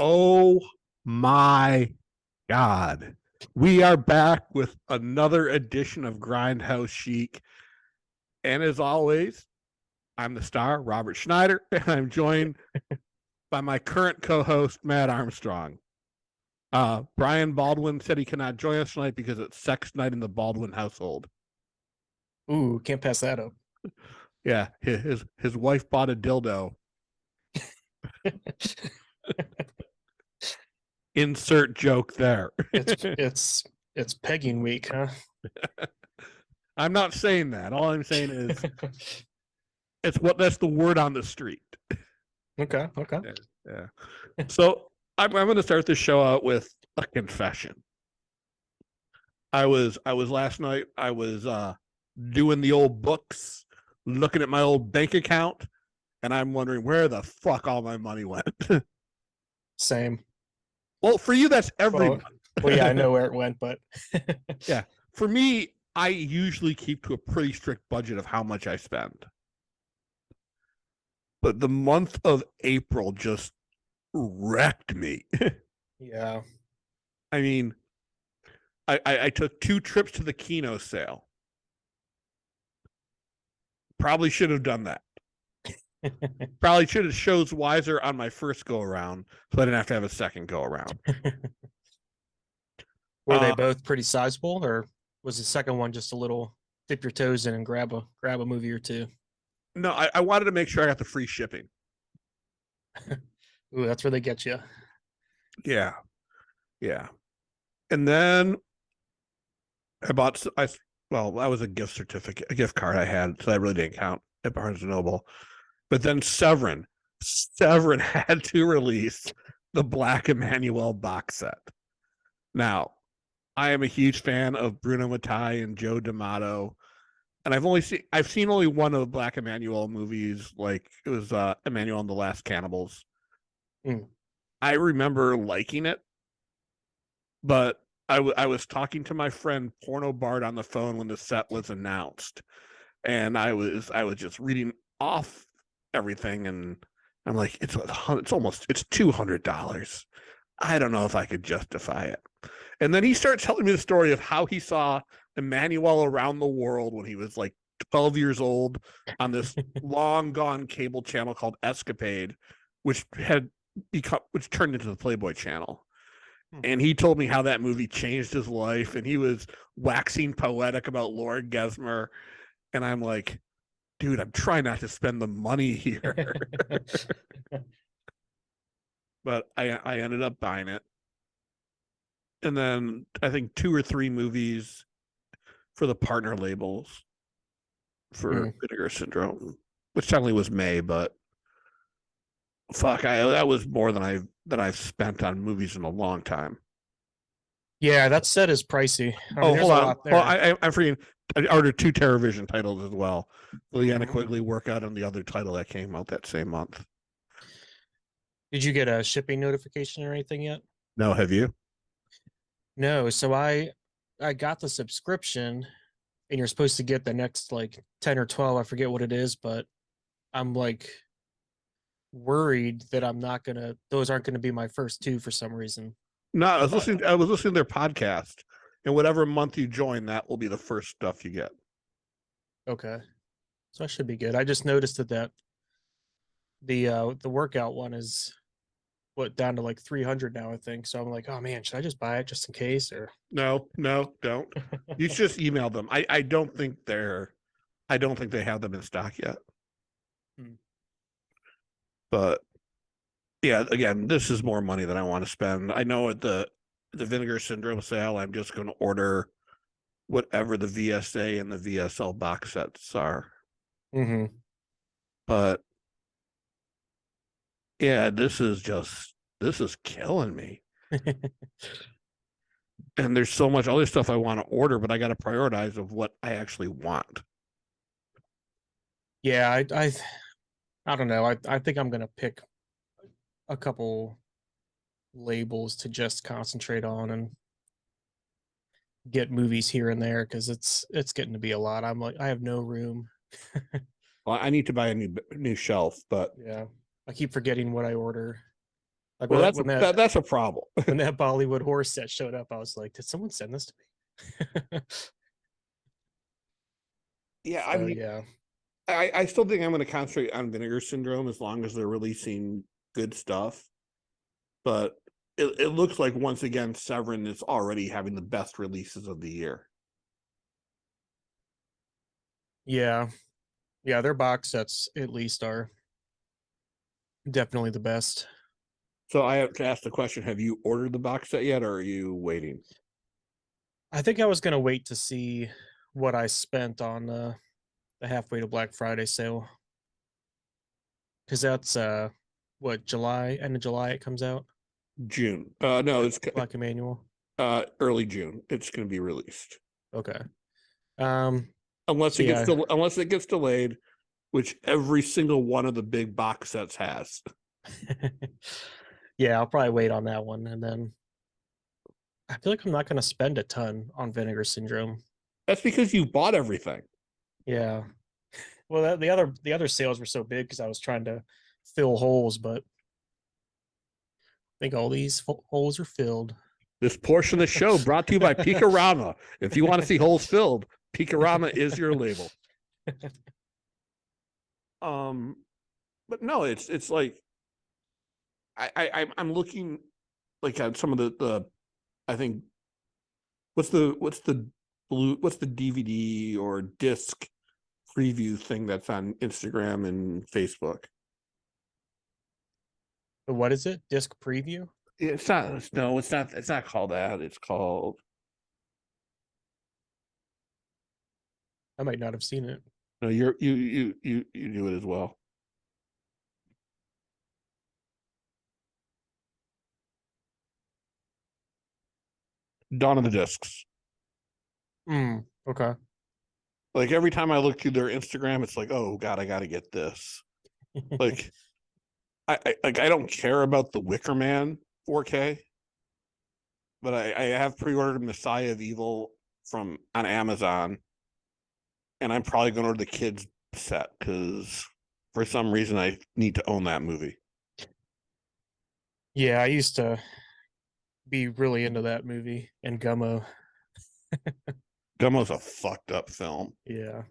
Oh my God. We are back with another edition of Grindhouse Chic. And as always, I'm the star, Robert Schneider, and I'm joined by my current co host, Matt Armstrong. Brian Baldwin said he cannot join us tonight because it's sex night in the Baldwin household. Ooh, can't pass that up. Yeah, his wife bought a dildo. Insert joke there. It's pegging week, huh? I'm not saying that. All I'm saying is that's the word on the street. Okay. Yeah. So I'm going to start this show out with a confession. I was last night. I was doing the old books, looking at my old bank account, and I'm wondering where the fuck all my money went. Same. Well, for you, that's every month. Well, yeah, I know where it went, but yeah, for me, I usually keep to a pretty strict budget of how much I spend. But the month of April just wrecked me. yeah. I mean, I took 2 trips to the Kino sale. Probably should have done that. Probably should have chose wiser on my first go around, so I didn't have to have a second go around. Were they both pretty sizable, or was the second one just a little dip your toes in and grab a movie or two? No, I wanted to make sure I got the free shipping. Ooh, that's where they get you. Yeah. And then that was a gift card I had, so that really didn't count at Barnes & Noble. But then Severin had to release the Black Emmanuel box set. Now, I am a huge fan of Bruno Mattei and Joe D'Amato, and I've seen only one of the Black Emmanuel movies. Like it was Emmanuel and the Last Cannibals. I remember liking it, but I was talking to my friend Porno Bart on the phone when the set was announced, and I was just reading off everything, and I'm like, it's $200. I don't know if I could justify it. And then he starts telling me the story of how he saw Emmanuel around the world when he was like 12 years old on this long gone cable channel called Escapade, which turned into the Playboy channel. And he told me how that movie changed his life, and he was waxing poetic about Lord Gesmer. And I'm like, dude, I'm trying not to spend the money here. But I ended up buying it. And then I think 2 or 3 movies for the partner labels for Vinegar Syndrome, which technically was May, but fuck, that was more than I've spent on movies in a long time. Yeah, that set is pricey. Hold on. Well, I'm forgetting. I ordered 2 TerraVision titles as well. So you got to quickly work out on the other title that came out that same month. Did you get a shipping notification or anything yet? No, have you? No. So I got the subscription, and you're supposed to get the next like 10 or 12. I forget what it is, but I'm like worried that those aren't gonna be my first 2 for some reason. No, I was listening to their podcast, and whatever month you join, that will be the first stuff you get. Okay. So I should be good. I just noticed that the workout one is down to like 300 now, I think. So I'm like, oh man, should I just buy it just in case? Or no, don't. You just email them. I don't think they have them in stock yet. But yeah, again, this is more money than I want to spend. I know at the Vinegar Syndrome sale, I'm just going to order whatever the VSA and the VSL box sets are. But yeah, this is killing me. And there's so much other stuff I want to order, but I got to prioritize of what I actually want. Yeah, I don't know. I think I'm gonna pick a couple labels to just concentrate on and get movies here and there, because it's getting to be a lot. I'm like, I have no room. Well, I need to buy a new shelf, but yeah, I keep forgetting what I order. Like Well, when that that's a problem. when that Bollywood horse set showed up, I was like, did someone send this to me? Yeah, I So mean, yeah. I still think I'm going to concentrate on Vinegar Syndrome as long as they're releasing good stuff. But it looks like once again, Severin is already having the best releases of the year. Yeah. Yeah, their box sets at least are definitely the best. So I have to ask the question: have you ordered the box set yet, or are you waiting? I think I was gonna wait to see what I spent on the halfway to Black Friday sale. Because that's what, July, end of July it comes out. June. No, it's Black Emmanuel. early June. It's going to be released Okay. Um unless so it gets yeah. unless it gets delayed, which every single one of the big box sets has. Yeah, I'll probably wait on that one, and then I feel like I'm not gonna spend a ton on Vinegar Syndrome. That's because you bought everything. Yeah. Well, the other sales were so big because I was trying to fill holes, but I think all these holes are filled. This portion of the show brought to you by Picorama. If you want to see holes filled, Picorama is your label. Um, but no, it's like I'm looking like at some of the I think what's the DVD or disc preview thing that's on Instagram and Facebook. What is it? Disc preview? It's not. No, it's not. It's not called that. It's called. I might not have seen it. No, you do it as well. Dawn of the Discs. Okay. Like every time I look through their Instagram, it's like, oh God, I got to get this. Like I don't care about the Wicker Man 4K, but I have pre-ordered Messiah of Evil from on Amazon, and I'm probably going to order the kids set because for some reason I need to own that movie. Yeah, I used to be really into that movie and Gummo. Gummo's a fucked up film. Yeah.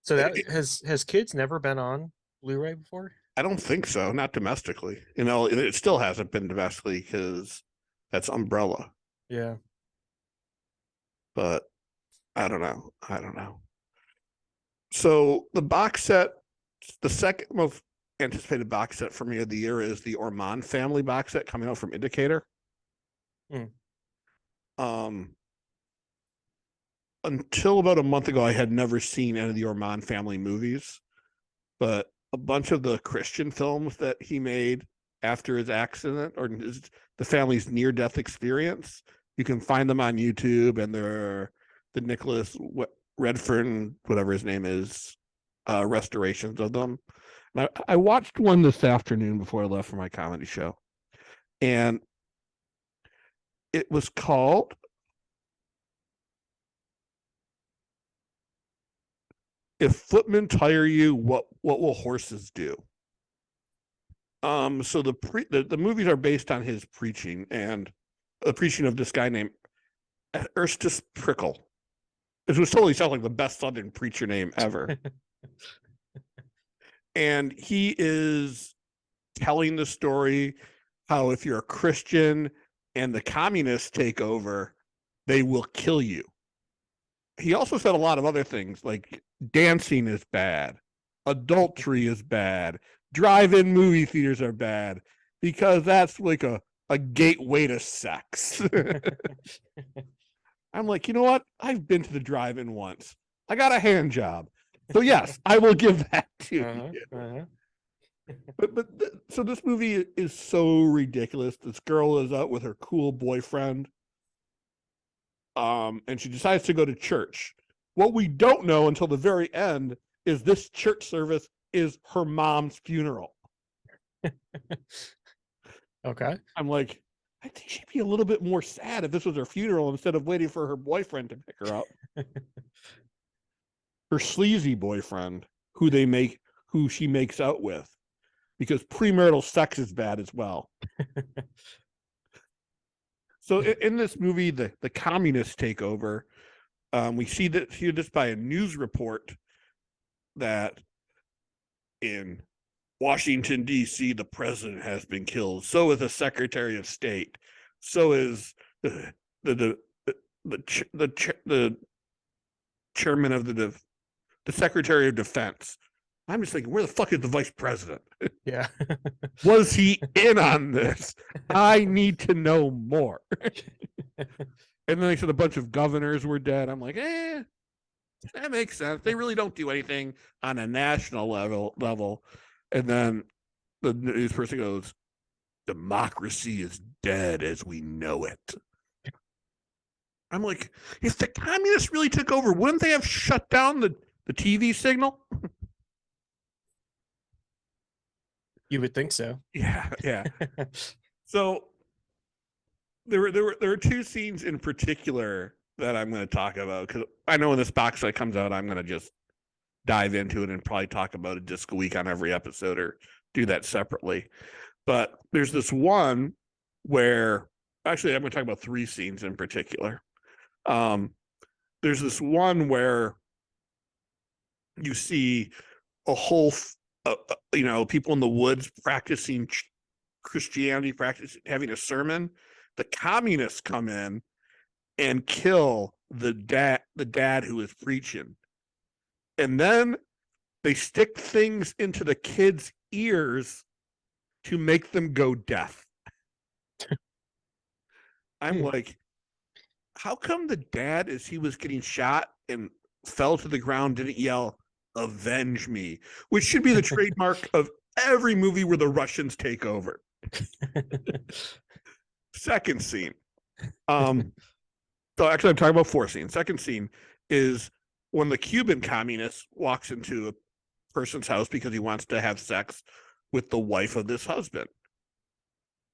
So It, that it, has kids never been on Blu-ray before? I don't think so, not domestically. You know, it still hasn't been domestically because that's Umbrella. Yeah. But I don't know. I don't know. So the box set, the second most anticipated box set for me of the year is the Ormond family box set coming out from Indicator. Hmm. Um, until about a month ago, I had never seen any of the Ormond family movies, but a bunch of the Christian films that he made after his accident or the family's near-death experience, you can find them on YouTube, and they're the Nicholas Redfern, whatever his name is, restorations of them. And I watched one this afternoon before I left for my comedy show, and it was called "If Footmen Tire You, What Will Horses Do?" So the movies are based on his preaching and the preaching of this guy named Erastus Prickle. It was totally sounds like the best Southern preacher name ever. And he is telling the story how if you're a Christian and the communists take over, they will kill you. He also said a lot of other things like dancing is bad, adultery is bad, drive-in movie theaters are bad because that's like a gateway to sex. I'm like, you know what? I've been to the drive-in once. I got a hand job. So yes, I will give that to Uh-huh. you. Uh-huh. So this movie is so ridiculous. This girl is out with her cool boyfriend, and she decides to go to church. What we don't know until the very end is this church service is her mom's funeral. Okay. I'm like, I think she'd be a little bit more sad if this was her funeral instead of waiting for her boyfriend to pick her up. Her sleazy boyfriend, who she makes out with. because premarital sex is bad as well. So in this movie, the communists take over. We see this by a news report that in Washington, D.C., the president has been killed. So is the Secretary of State. So is the chairman of the Secretary of Defense. I'm just thinking, where the fuck is the vice president? Yeah. Was he in on this? I need to know more. And then they said a bunch of governors were dead. I'm like, that makes sense. They really don't do anything on a national level. And then the news person goes, democracy is dead as we know it. I'm like, if the communists really took over, wouldn't they have shut down the TV signal? You would think so. Yeah. So there were two scenes in particular that I'm going to talk about, because I know when this box set comes out, I'm going to just dive into it and probably talk about it disc a week on every episode or do that separately. But there's this one where, actually, I'm going to talk about three scenes in particular. There's this one where you see a whole, people in the woods practicing Christianity, having a sermon. The communists come in and kill the dad who is preaching. And then they stick things into the kids' ears to make them go deaf. I'm like, how come the dad, as he was getting shot and fell to the ground, didn't yell, avenge me, which should be the trademark of every movie where the Russians take over. Second scene. So actually, I'm talking about four scenes. Second scene is when the Cuban communist walks into a person's house because he wants to have sex with the wife of this husband.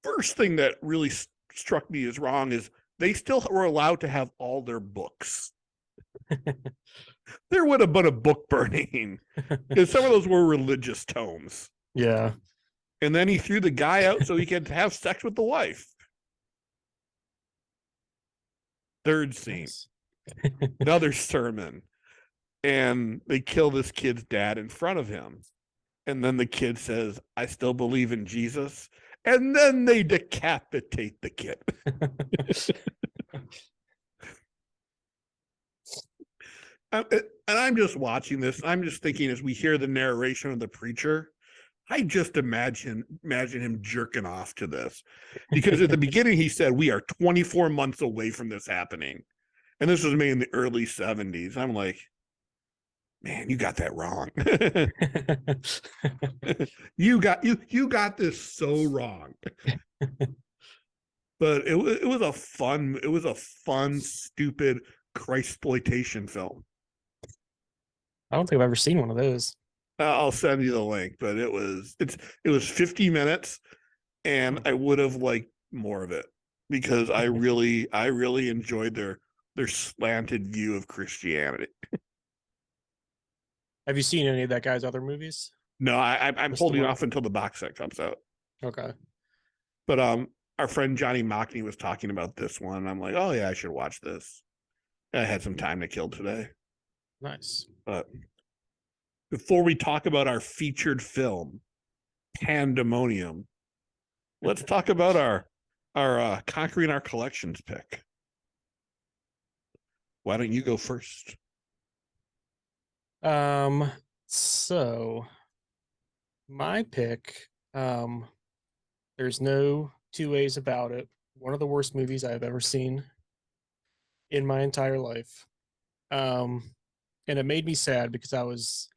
First thing that really struck me as wrong is they still were allowed to have all their books. There would have been a book burning, because some of those were religious tomes. Yeah. And then he threw the guy out so he could have sex with the wife. Third scene, another sermon, and they kill this kid's dad in front of him. And then the kid says, I still believe in Jesus. And then they decapitate the kid. And I'm just watching this. I'm just thinking, as we hear the narration of the preacher, I just imagine him jerking off to this. Because at the beginning, he said, we are 24 months away from this happening. And this was made in the early 70s. I'm like, man, you got that wrong. you got this so wrong. But it was a fun, stupid Christploitation film. I don't think I've ever seen one of those. I'll send you the link, but it was 50 minutes, and I would have liked more of it, because I really enjoyed their slanted view of Christianity. Have you seen any of that guy's other movies? No, I'm holding off until the box set comes out. Okay. But our friend Johnny Mockney was talking about this one. I'm like, oh yeah, I should watch this. I had some time to kill today. Nice. But before we talk about our featured film, Pandemonium, let's talk about our Conquering Our Collections pick. Why don't you go first? So my pick, there's no two ways about it. One of the worst movies I've ever seen in my entire life. And it made me sad because I was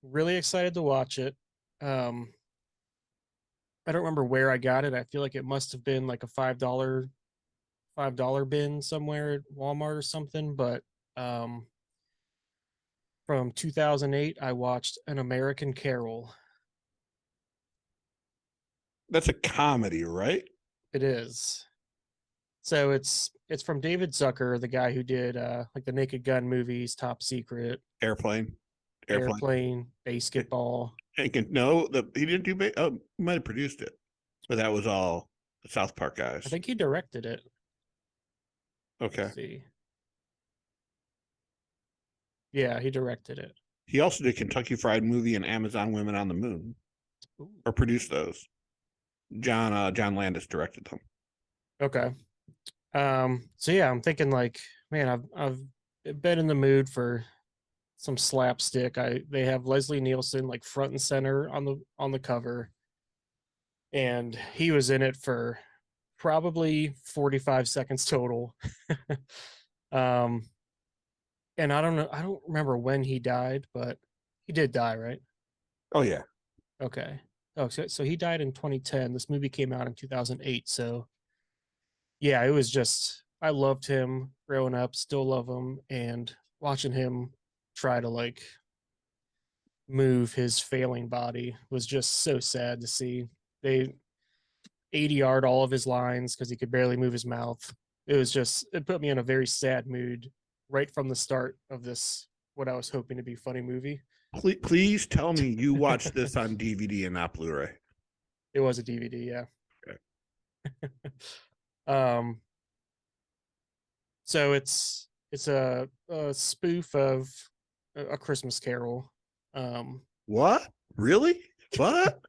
really excited to watch it. I don't remember where I got it. I feel like it must have been like a $5 bin somewhere at Walmart or something. But from 2008, I watched An American Carol. That's a comedy, right? It is. So it's from David Zucker, the guy who did like the Naked Gun movies, Top Secret, Airplane. Airplane. Airplane, Basketball. No, he didn't do. Oh, he might have produced it, but that was all the South Park I guys. think he directed it. Okay. Let's see. Yeah, he directed it. He also did Kentucky Fried Movie and Amazon Women on the Moon, Ooh. or produced those. John Landis directed them. Okay. So yeah, I'm thinking like, man, I've been in the mood for some slapstick. They have Leslie Nielsen like front and center on the cover, and he was in it for probably 45 seconds total. um, and I don't remember when he died, but he did die, right? Oh yeah. Okay. Oh, so he died in 2010. This movie came out in 2008. So yeah, it was just I loved him growing up, still love him, and watching him try to like move his failing body was just so sad to see. They 80 yard all of his lines because he could barely move his mouth. It put me in a very sad mood right from the start of this what I was hoping to be funny movie. Please tell me you watched this on DVD and not Blu-ray. It was a DVD, yeah. Okay. um so it's a spoof of a Christmas Carol. Um What? Really? What?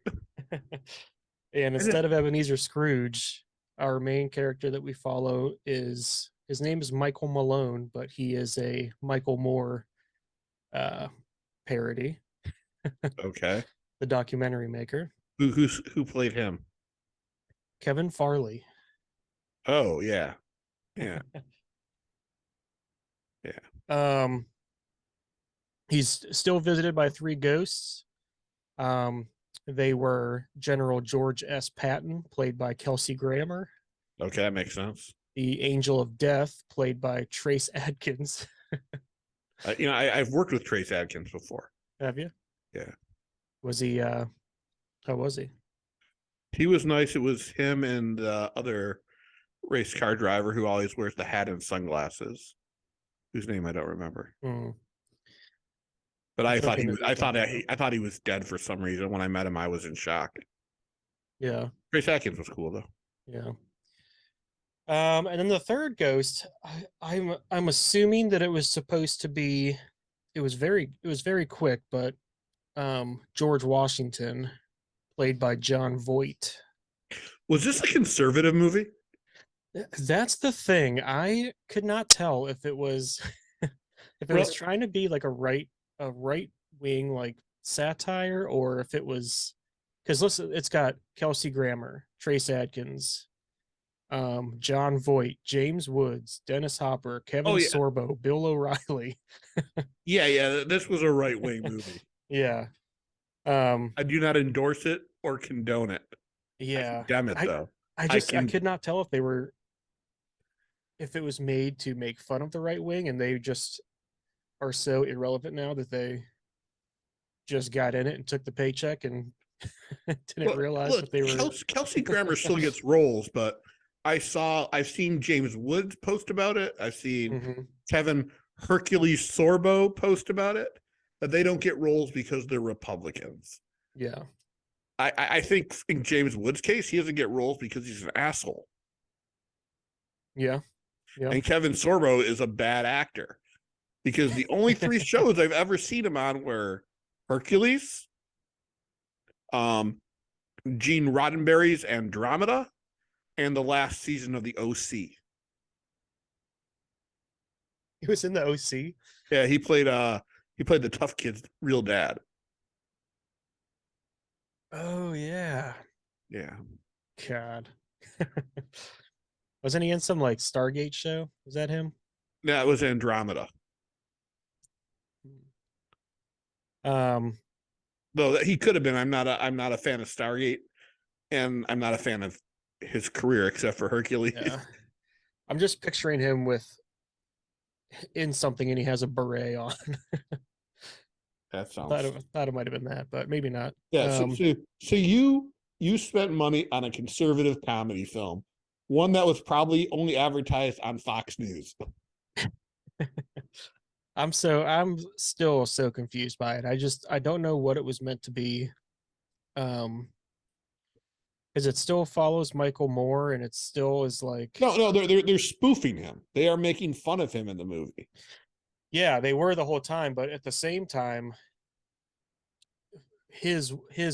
and instead of Ebenezer Scrooge, our main character that we follow is his name is Michael Malone, but he is a Michael Moore uh, parody, Okay. the documentary maker, Who played him? Kevin Farley. Oh yeah. Yeah. Yeah. Um, he's still visited by three ghosts. Um, they were General George S. Patton, played by Kelsey Grammer, Okay, that makes sense. the Angel of Death, played by Trace Adkins. I've worked with Trace Adkins before. Have you? Yeah. Was he? How was he? He was nice. It was him and the other race car driver who always wears the hat and sunglasses, whose name I don't remember. Hmm. But I'm I thought thinking he of was. it right now. I thought he was dead for some reason. When I met him, I was in shock. Yeah, Trace Adkins was cool though. yeah. And then the third ghost, I'm assuming that it was supposed to be. It was very quick, but George Washington, played by John Voight. Was this a conservative movie? That's the thing. I could not tell if it was if it was trying to be like a right wing like satire or if it was because listen, it's got Kelsey Grammer, Trace Adkins, John Voight, James Woods, Dennis Hopper, Kevin Oh yeah, Sorbo, Bill O'Reilly. yeah. This was a right wing movie. Yeah. Um, I do not endorse it or condone it. I yeah. condemn it I though. I could not tell if they were if it was made to make fun of the right wing and they just are so irrelevant now that they just got in it and took the paycheck and didn't realize Look, that they were. Kelsey Grammer still gets roles, but I've seen James Woods post about it. I've seen Mhm. Kevin Hercules Sorbo post about it. That they don't get roles because they're Republicans. Yeah. I think in James Woods' case, he doesn't get roles because he's an asshole. Yeah. Yeah. And Kevin Sorbo is a bad actor because the only three shows I've ever seen him on were Hercules, Gene Roddenberry's Andromeda, and the last season of the OC. He was in the OC. Yeah, he played the tough kid's real dad. Oh yeah. Yeah. God. Wasn't he in some like Stargate show? Was that him? Yeah, it was Andromeda. Um, Though he could have been. I'm not a fan of Stargate, and I'm not a fan of his career except for Hercules. yeah. I'm just picturing him with in something and he has a beret on. That I sounds. thought it might have been that, but maybe not. Yeah. So you spent money on a conservative comedy film, one that was probably only advertised on Fox News. I'm still so confused by it. I don't know what it was meant to be. Um, because it still follows Michael Moore and it still is like, No, they're spoofing him. They are making fun of him in the movie. yeah, they were the whole time, but at the same time, his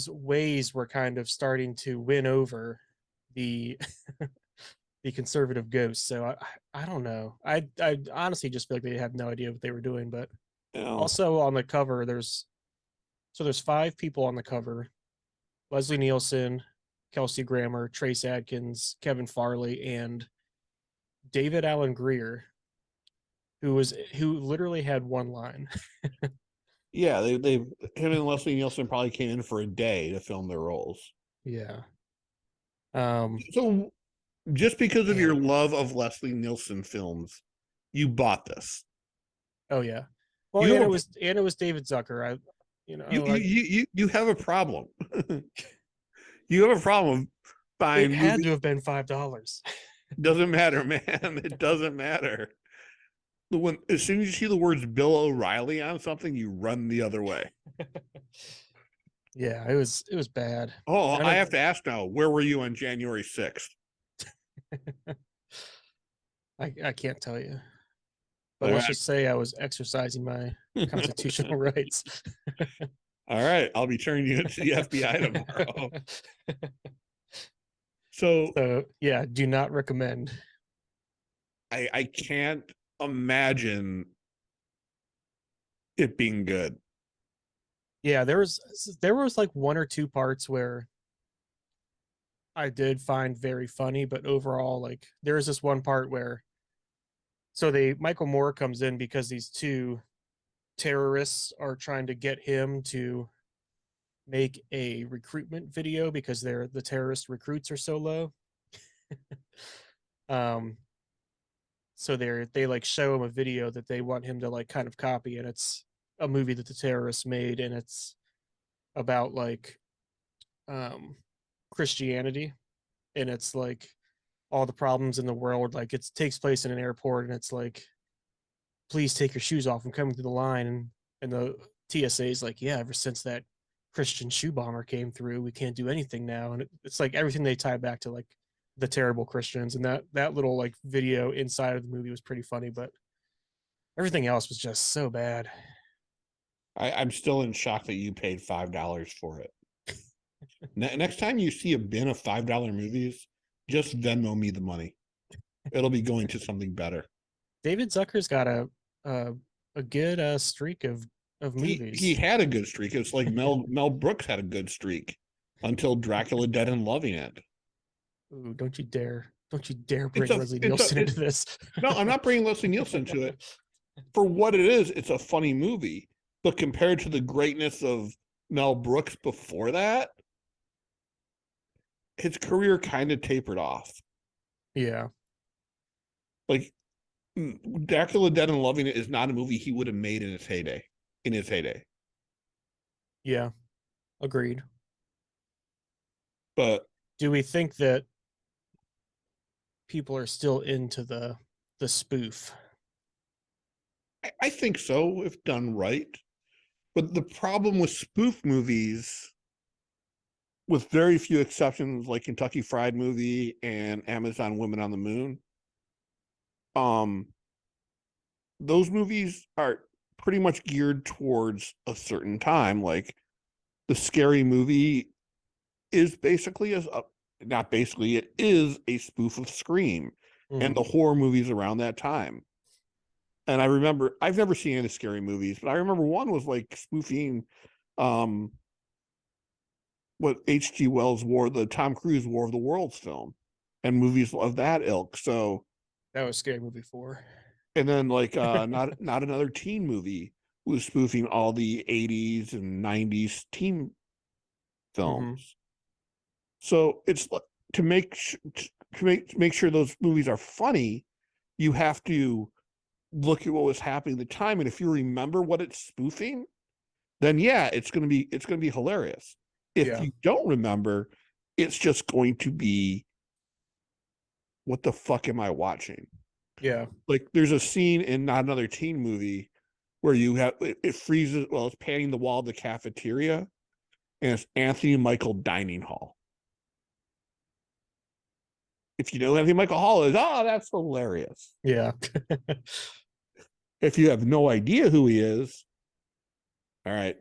ways were kind of starting to win over the the conservative ghosts. So I don't know. I honestly just feel like they had no idea what they were doing. But You know, also on the cover, there's five people on the cover: Leslie Nielsen, Kelsey Grammer, Trace Adkins, Kevin Farley, and David Allen Greer, who literally had one line. yeah, they him and Leslie Nielsen probably came in for a day to film their roles. Yeah. Um. So just because of your Man. love of Leslie Nielsen films, you bought this. Oh yeah. Well, You have a and it was David Zucker. you have a problem. You have a problem It buying had movie. to have been $5. Doesn't matter, man. It doesn't matter. When as soon as you see the words Bill O'Reilly on something, you run the other way. Yeah, it was bad. Oh, None I of have to ask now, where were you on January 6th? I can't tell you, but All let's right. just say I was exercising my constitutional rights. All right. I'll be turning you into the FBI tomorrow. So So yeah, do not recommend. I can't imagine it being good. Yeah, there was like one or two parts where I did find very funny, but overall, like there was this one part where they Michael Moore comes in because these two terrorists are trying to get him to make a recruitment video because the terrorist recruits are so low. Um, so they like show him a video that they want him to like kind of copy, and it's a movie that the terrorists made, and it's about like um Christianity, and it's like all the problems in the world. Like it takes place in an airport, and it's like, please take your shoes off. I'm coming through the line, and the TSA is like, yeah, ever since that Christian shoe bomber came through, we can't do anything now. And it's like everything they tie back to like the terrible Christians, and that little like video inside of the movie was pretty funny, but everything else was just so bad. I'm still in shock that you paid $5 for it. Next time you see a bin of $5 movies, just Venmo me the money. It'll be going to something better. David Zucker's got a, a good streak of He movies. had a good streak. It's like Mel Brooks had a good streak until Dracula Dead and Loving It. Ooh, don't you dare It's bring a Leslie it's a Nielsen into it, this. no, I'm not bringing Leslie Nielsen to it. For what it is, it's a funny movie. But compared to the greatness of Mel Brooks before that, his career kind of tapered off. Yeah, Like Dracula Dead and Loving It is not a movie he would have made in his heyday. In his heyday, yeah, agreed. but Do we think that people are still into the spoof? I think so if done right. But the problem with spoof movies, with very few exceptions, like Kentucky Fried Movie and Amazon Women on the Moon, um, those movies are pretty much geared towards a certain time. Like the Scary Movie is basically not basically, it is a spoof of Scream and the Mm-hmm. horror movies around that time. And I remember I've never seen any scary movies, but I remember one was like spoofing um what H.G. Wells wore, the Tom Cruise War of the Worlds film and movies of that ilk. So That was Scary Movie 4. and then like not another teen movie was spoofing all the 80s and 90s teen Mm-hmm. films. So it's to make sure those movies are funny, you have to look at what was happening at the time. And if you remember what it's spoofing, then yeah, it's gonna be hilarious. If Yeah, you don't remember, it's just going to be what the fuck am I watching? yeah. Like there's a scene in not another teen movie where you have it freezes. Well, it's panning the wall of the cafeteria, and it's Anthony Michael Dining Hall. If you know who Anthony Michael Hall is, oh, that's hilarious. Yeah. If you have no idea who he is, all right,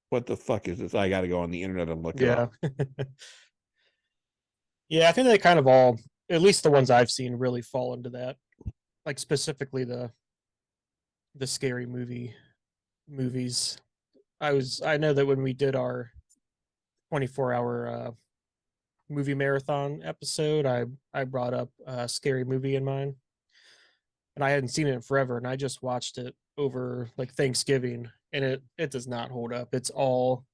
what the fuck is this? I got to go on the internet and look it Yeah. up. Yeah, I think they kind of all, at least the ones I've seen, really fall into that. Like specifically the scary movies. I know that when we did our 24-hour movie marathon episode, I brought up a scary movie in mine, and I hadn't seen it in forever, and I just watched it over like Thanksgiving, and it does not hold up. It's all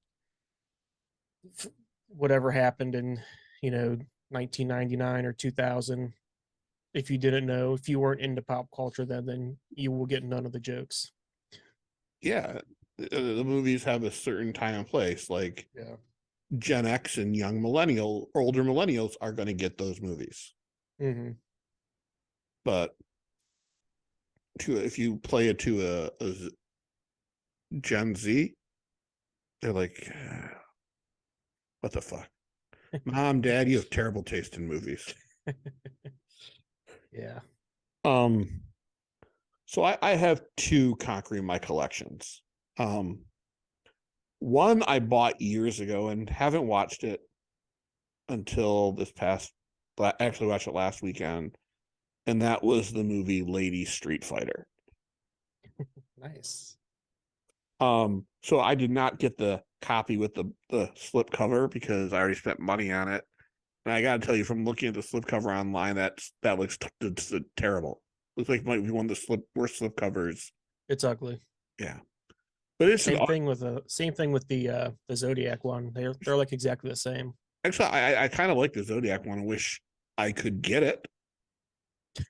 whatever happened in, you know, 1999 or 2000. If you didn't know, if you weren't into pop culture then you will get none of the jokes. Yeah, the movies have a certain time and place. Like Yeah. Gen X and young millennial, older millennials are going to get those movies. Mm-hmm. But if you play it to a Gen Z, they're like, what the fuck? Mom, Dad, you have terrible taste in movies. Yeah. So I have two conquering my collections. One I bought years ago and haven't watched it until this past, actually watched it last weekend, and that was the movie Lady Street Fighter. Nice. So I did not get the copy with the slip cover because I already spent money on it. And I gotta tell you, from looking at the slip cover online, that looks it's terrible. Looks like it might be one of the worst slip covers. It's ugly. Yeah, but it's Same thing with the Zodiac one. They're like exactly the same. actually I kind of like the Zodiac one. I wish I could get it.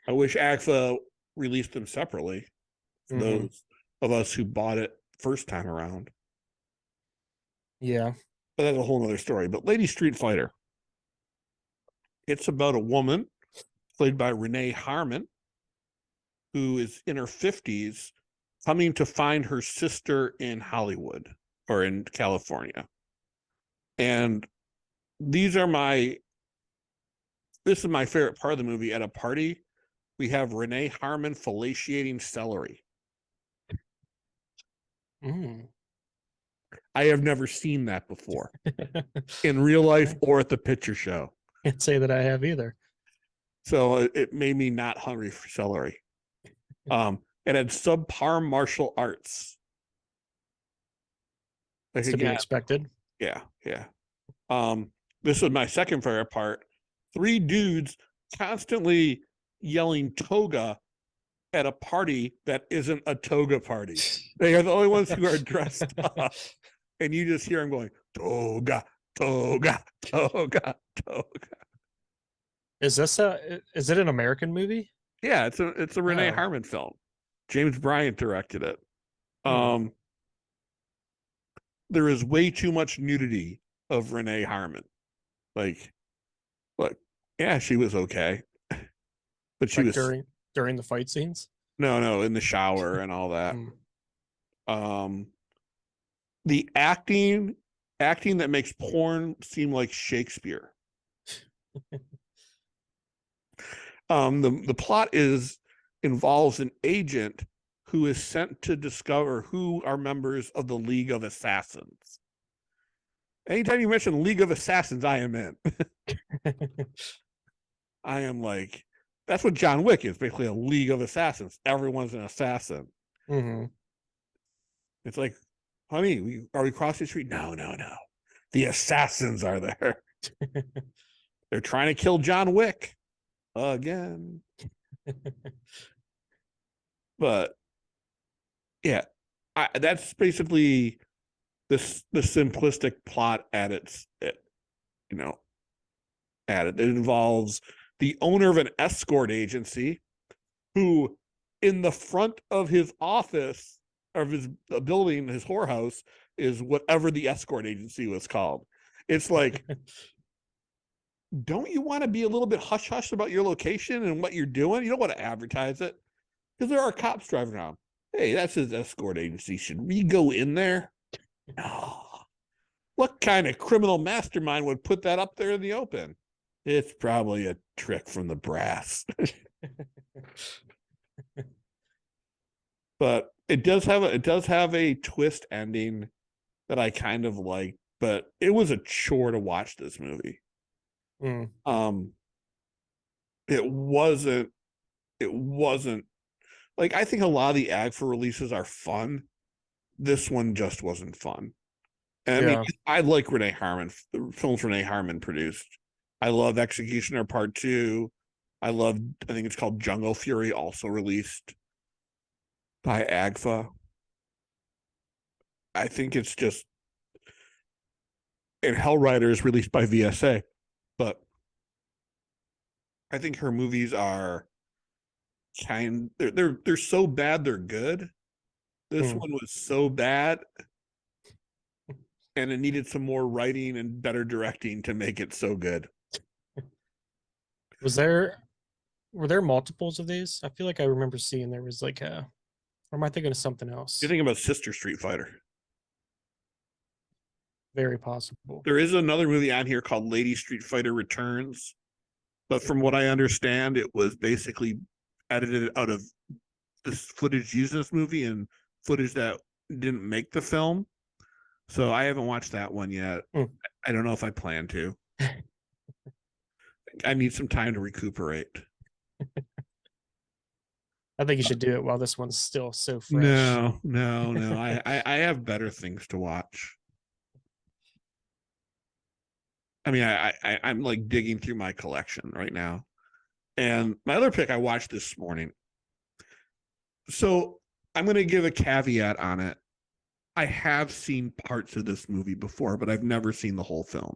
I wish AXA released them separately for those of us who bought it first time around. Yeah. But that's a whole other story. But Lady Street Fighter, it's about a woman played by Renee Harmon, who is in her 50s, coming to find her sister in Hollywood or in California. And this is my favorite part of the movie. At a party, we have Renee Harmon fellatiating celery. Mm. I have never seen that before in real life or at the picture show. Can't say that I have either. So it made me not hungry for celery. It had subpar martial arts. Like, to be expected. Yeah. This was my second favorite part. 3 dudes constantly yelling toga at a party that isn't a toga party. They are the only ones who are dressed up. And you just hear them going, toga, toga, toga, toga. Is it an American movie? Yeah, it's a Renee Harmon film. James Bryant directed it. There is way too much nudity of Renee Harmon. Like, look, yeah, she was okay, but she like was during the fight scenes. No, in the shower and all that. The acting that makes porn seem like Shakespeare. The plot involves an agent who is sent to discover who are members of the League of Assassins. Anytime you mention League of Assassins, I am in. I am like, that's what John Wick is, basically a League of Assassins. Everyone's an assassin. Mm-hmm. It's like, honey, are we crossing the street? No. The assassins are there. They're trying to kill John Wick again. But yeah, that's basically the simplistic plot at it. It involves the owner of an escort agency who, in the front of his office of his building, his whorehouse, is whatever the escort agency was called. It's like, don't you want to be a little bit hush hush about your location and what you're doing? You don't want to advertise it because there are cops driving around. Hey, that's his escort agency. Should we go in there? Oh, what kind of criminal mastermind would put that up there in the open? It's probably a trick from the brass. But it does have a twist ending that I kind of like, but it was a chore to watch this movie. Mm, Um it wasn't like, I think a lot of the AGFA releases are fun. This one just wasn't fun. And I mean, yeah. I like Renee Harmon, films Renee Harmon produced. I love Executioner Part Two. I think it's called Jungle Fury, also released by AGFA. I think it's just, and Hellrider is released by VSA. But I think her movies are they're so bad they're good. This Mm. one was so bad, and it needed some more writing and better directing to make it so good. Was there were there multiples of these? I feel like I remember seeing there was like a, or am I thinking of something You else? think about Sister Street Fighter. Very possible. There is another movie on here called Lady Street Fighter Returns, but from what I understand, it was basically edited out of this footage used in this movie and footage that didn't make the film. So I haven't watched that one yet. Mm. I don't know if I plan to. I need some time to recuperate. I think you should do it while this one's still so fresh. No, no, no. I have better things to watch. I mean, I'm like digging through my collection right now. And my other pick I watched this morning. So I'm going to give a caveat on it. I have seen parts of this movie before, but I've never seen the whole film.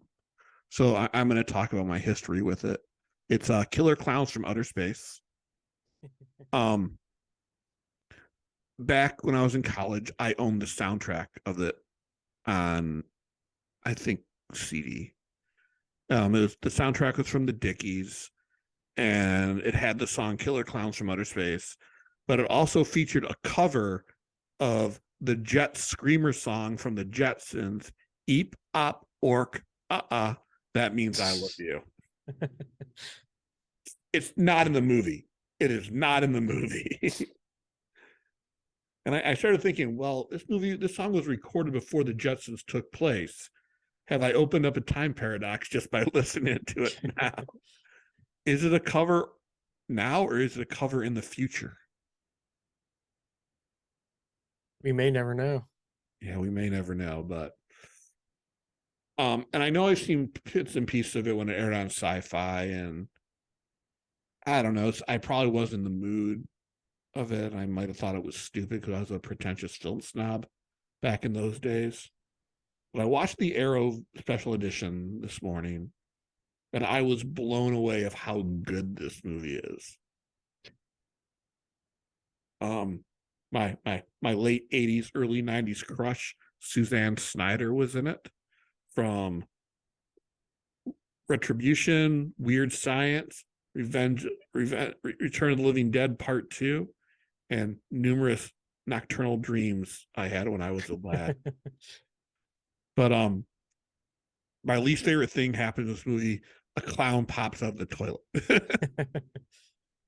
So I'm going to talk about my history with it. It's Killer Clowns from Outer Space. Um, Back when I was in college, I owned the soundtrack of it on, I think, CD. The soundtrack was from the Dickies, and it had the song "Killer Clowns from Outer Space," but it also featured a cover of the Jets screamer song from the Jetsons, "Eep Op Ork That means I love you." It's not in the movie. It is not in the movie. And I started thinking, well, this song was recorded before the Jetsons took place. Have I opened up a time paradox just by listening to it now? Is it a cover now, or is it a cover in the future? We may never know. Yeah, we may never know, but and I know I've seen bits and pieces of it when it aired on Sci-Fi, and I don't know. I probably wasn't in the mood of it. I might have thought it was stupid because I was a pretentious film snob back in those days. But I watched the Arrow special edition this morning, and I was blown away of how good this movie is. Um, my late '80s, early '90s crush, Suzanne Snyder, was in it, from Retribution, Weird Science, Return of the Living Dead Part Two, and numerous nocturnal dreams I had when I was a lad. But my least favorite thing happened in this movie: a clown pops out of the toilet.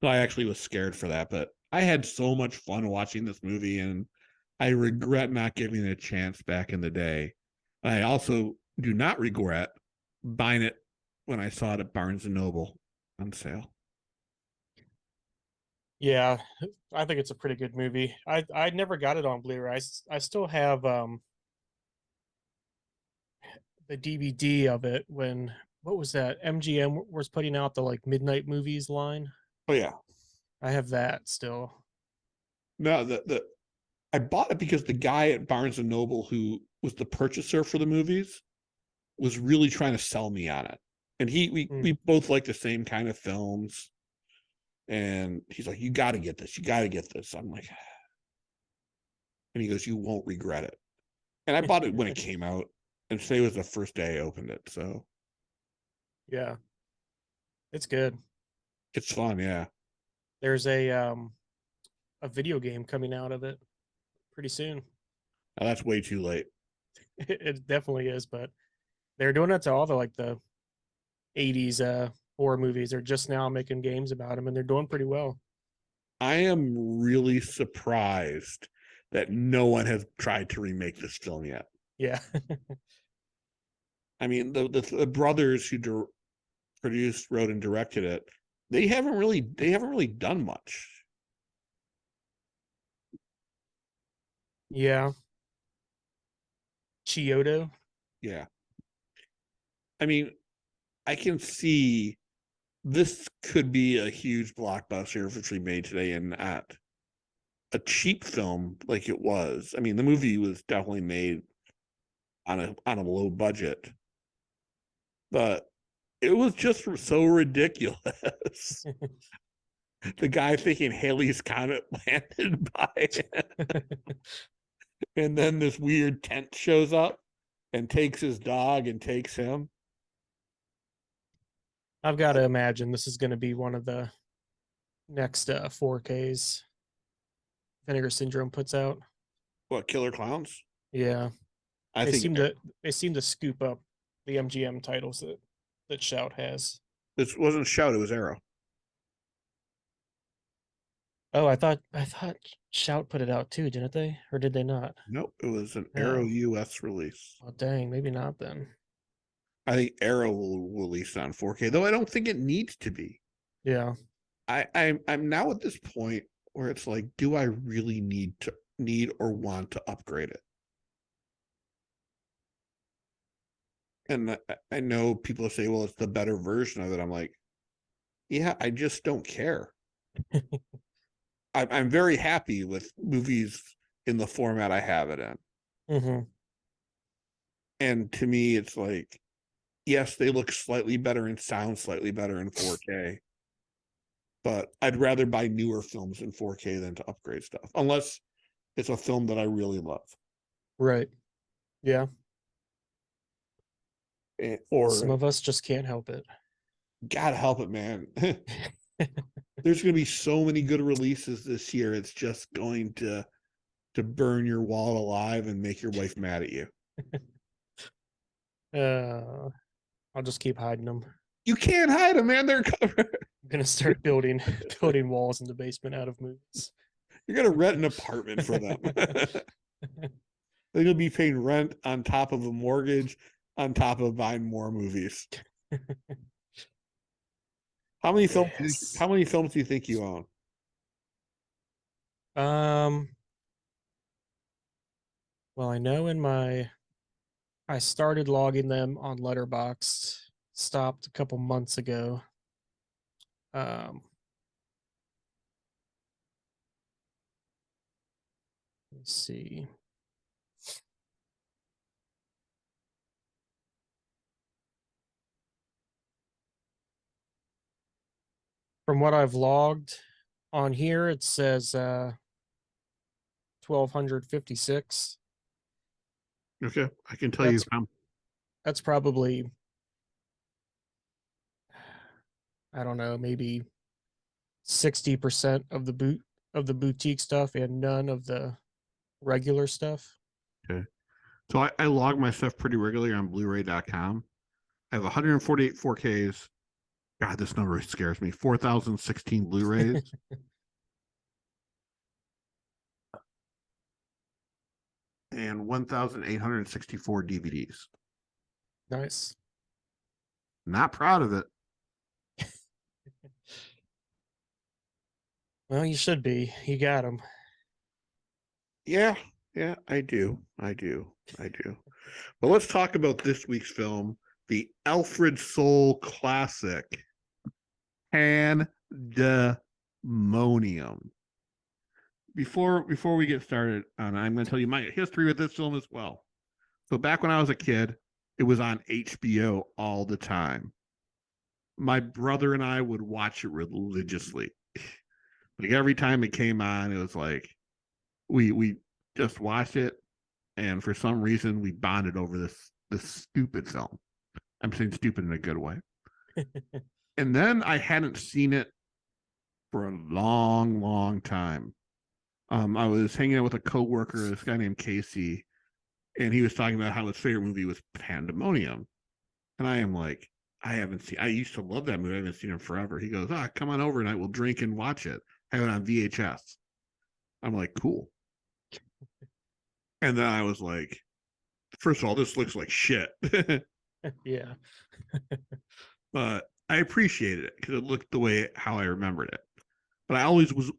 So I actually was scared for that, but I had so much fun watching this movie, and I regret not giving it a chance back in the day. I also do not regret buying it when I saw it at Barnes and Noble on sale. Yeah, I think it's a pretty good movie. I never got it on Blu-ray. I still have the DVD of it when, what was that? MGM was putting out the like midnight movies line. Oh yeah, I have that still. no, the I bought it because the guy at Barnes and Noble who was the purchaser for the movies was really trying to sell me on it, and we Mm. both like the same kind of films, and he's like, "You got to get this. You got to get this." I'm like, and he goes, "You won't regret it." And I bought it when it came out, and today was the first day I opened it, so Yeah, it's good. it's fun. Yeah. There's a video game coming out of it. pretty soon. Now, that's way too late. It definitely is, but they're doing it to all the like the 80s horror movies. They're just now making games about them, and they're doing pretty well. I am really surprised that no one has tried to remake this film yet. Yeah. I mean, the brothers who produced, wrote, and directed it, they haven't really done much. Yeah. Chiodo. Yeah, I mean, I can see this could be a huge blockbuster if it's remade today and not a cheap film like it was. I mean, the movie was definitely made on a low budget, but it was just so ridiculous. The guy thinking Haley's Comet landed by, and then this weird tent shows up and takes his dog and takes him. I've got to imagine this is going to be one of the next 4Ks Vinegar Syndrome puts out. What, Killer Clowns? Yeah, I they think seem to scoop up the MGM titles that Shout has. this wasn't Shout, it was Arrow. Oh, I thought Shout put it out too, didn't they? Or did they not? Nope, it was an No. Arrow US release. Oh, dang, maybe not then. I think Arrow will release it on 4K, though I don't think it needs to be. Yeah. I'm now at this point where it's like, do I really need or want to upgrade it? And I know people say, well, it's the better version of it. I'm like, yeah, I just don't care. I'm very happy with movies in the format I have it in. Mm-hmm. And to me, it's like, yes, they look slightly better and sound slightly better in 4K, but I'd rather buy newer films in 4K than to upgrade stuff, unless it's a film that I really love. Right. Yeah. Or Some of us just can't help it. God help it, man. There's going to be so many good releases this year. It's just going to burn your wallet alive and make your wife mad at you. I'll just keep hiding them. You can't hide them, man. They're covered. I'm gonna start building walls in the basement out of movies. You're going to rent an apartment for them. They're going to be paying rent on top of a mortgage, on top of buying more movies. How many films? Yes. How many films do you think you own? Well, I know I started logging them on Letterboxd, stopped a couple months ago. Let's see. From what I've logged on here, it says 1,256. Okay, I can tell you. That's probably, I don't know, maybe 60% of the boutique stuff and none of the regular stuff. Okay. So I log my stuff pretty regularly on Blu-ray.com. I have 148 4Ks. God, this number scares me. 4,016 Blu-rays. And 1,864 DVDs. Nice. Not proud of it. Well, you should be. You got them. Yeah, I do. But let's talk about this week's film, the Alfred Sole classic, Pandemonium. Before we get started on, I'm going to tell you my history with this film as well. So back when I was a kid, it was on HBO all the time. My brother and I would watch it religiously. Like every time it came on, it was like we just watched it, and for some reason we bonded over this stupid film. I'm saying stupid in a good way. And then I hadn't seen it for a long time I was hanging out with a coworker, this guy named Casey, and he was talking about how his favorite movie was Pandemonium. And I am like, I haven't seen. I used to love that movie. I haven't seen it forever. He goes, come on over tonight. We'll drink and watch it. Have it on VHS. I'm like, cool. And then I was like, first of all, this looks like shit. Yeah. But I appreciated it because it looked the way how I remembered it. But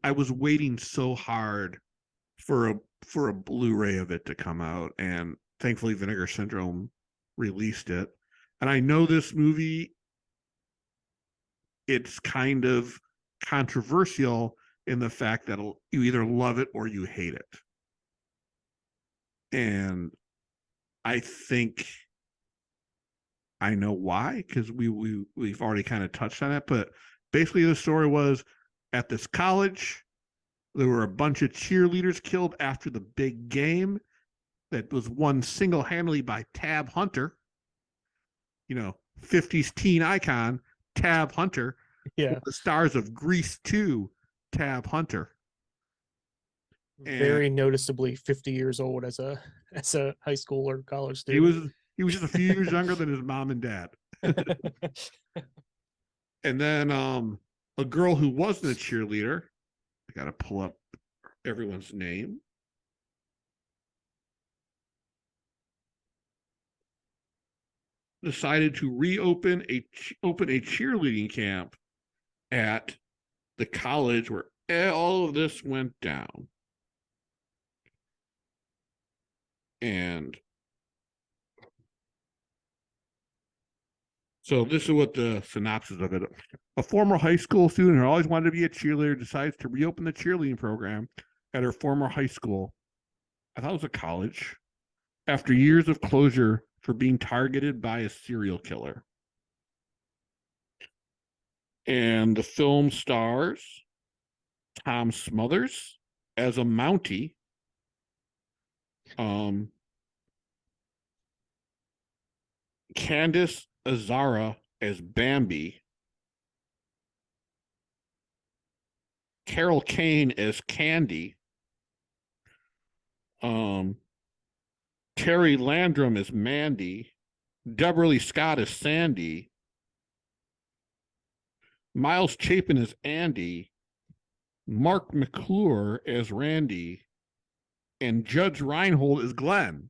I was waiting so hard for a Blu-ray of it to come out, and thankfully Vinegar Syndrome released it. And I know this movie, it's kind of controversial in the fact that you either love it or you hate it. And I think I know why, because we've already kind of touched on it. But basically, the story was at this college, there were a bunch of cheerleaders killed after the big game that was won single-handedly by Tab Hunter, 50s teen icon, Tab Hunter, Yeah. the stars of Grease 2, Tab Hunter. And Very noticeably 50 years old as a high school or college he student. was just a few years younger than his mom and dad. And then a girl who wasn't a cheerleader, I gotta pull up everyone's name. Decided to reopen open a cheerleading camp at the college where all of this went down. And so this is what the synopsis of it. A former high school student who always wanted to be a cheerleader decides to reopen the cheerleading program at her former high school. I thought it was a college. After years of closure for being targeted by a serial killer. And the film stars Tom Smothers as a Mountie. Candace Azara as Bambi. Carol Kane as Candy. Terry Landrum as Mandy. Deborah Lee Scott as Sandy. Miles Chapin as Andy. Mark McClure as Randy. And Judge Reinhold as Glenn.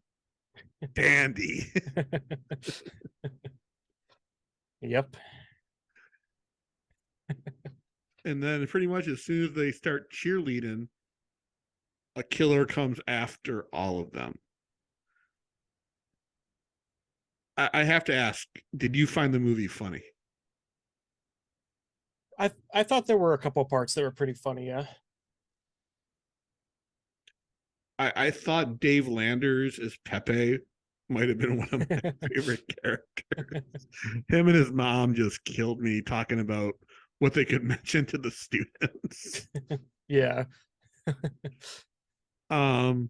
Dandy. Yep. And then pretty much as soon as they start cheerleading, a killer comes after all of them. I have to ask, did you find the movie funny? I thought there were a couple parts that were pretty funny, yeah. I thought Dave Landers as Pepe might have been one of my favorite characters. Him and his mom just killed me talking about what they could mention to the students. Yeah. And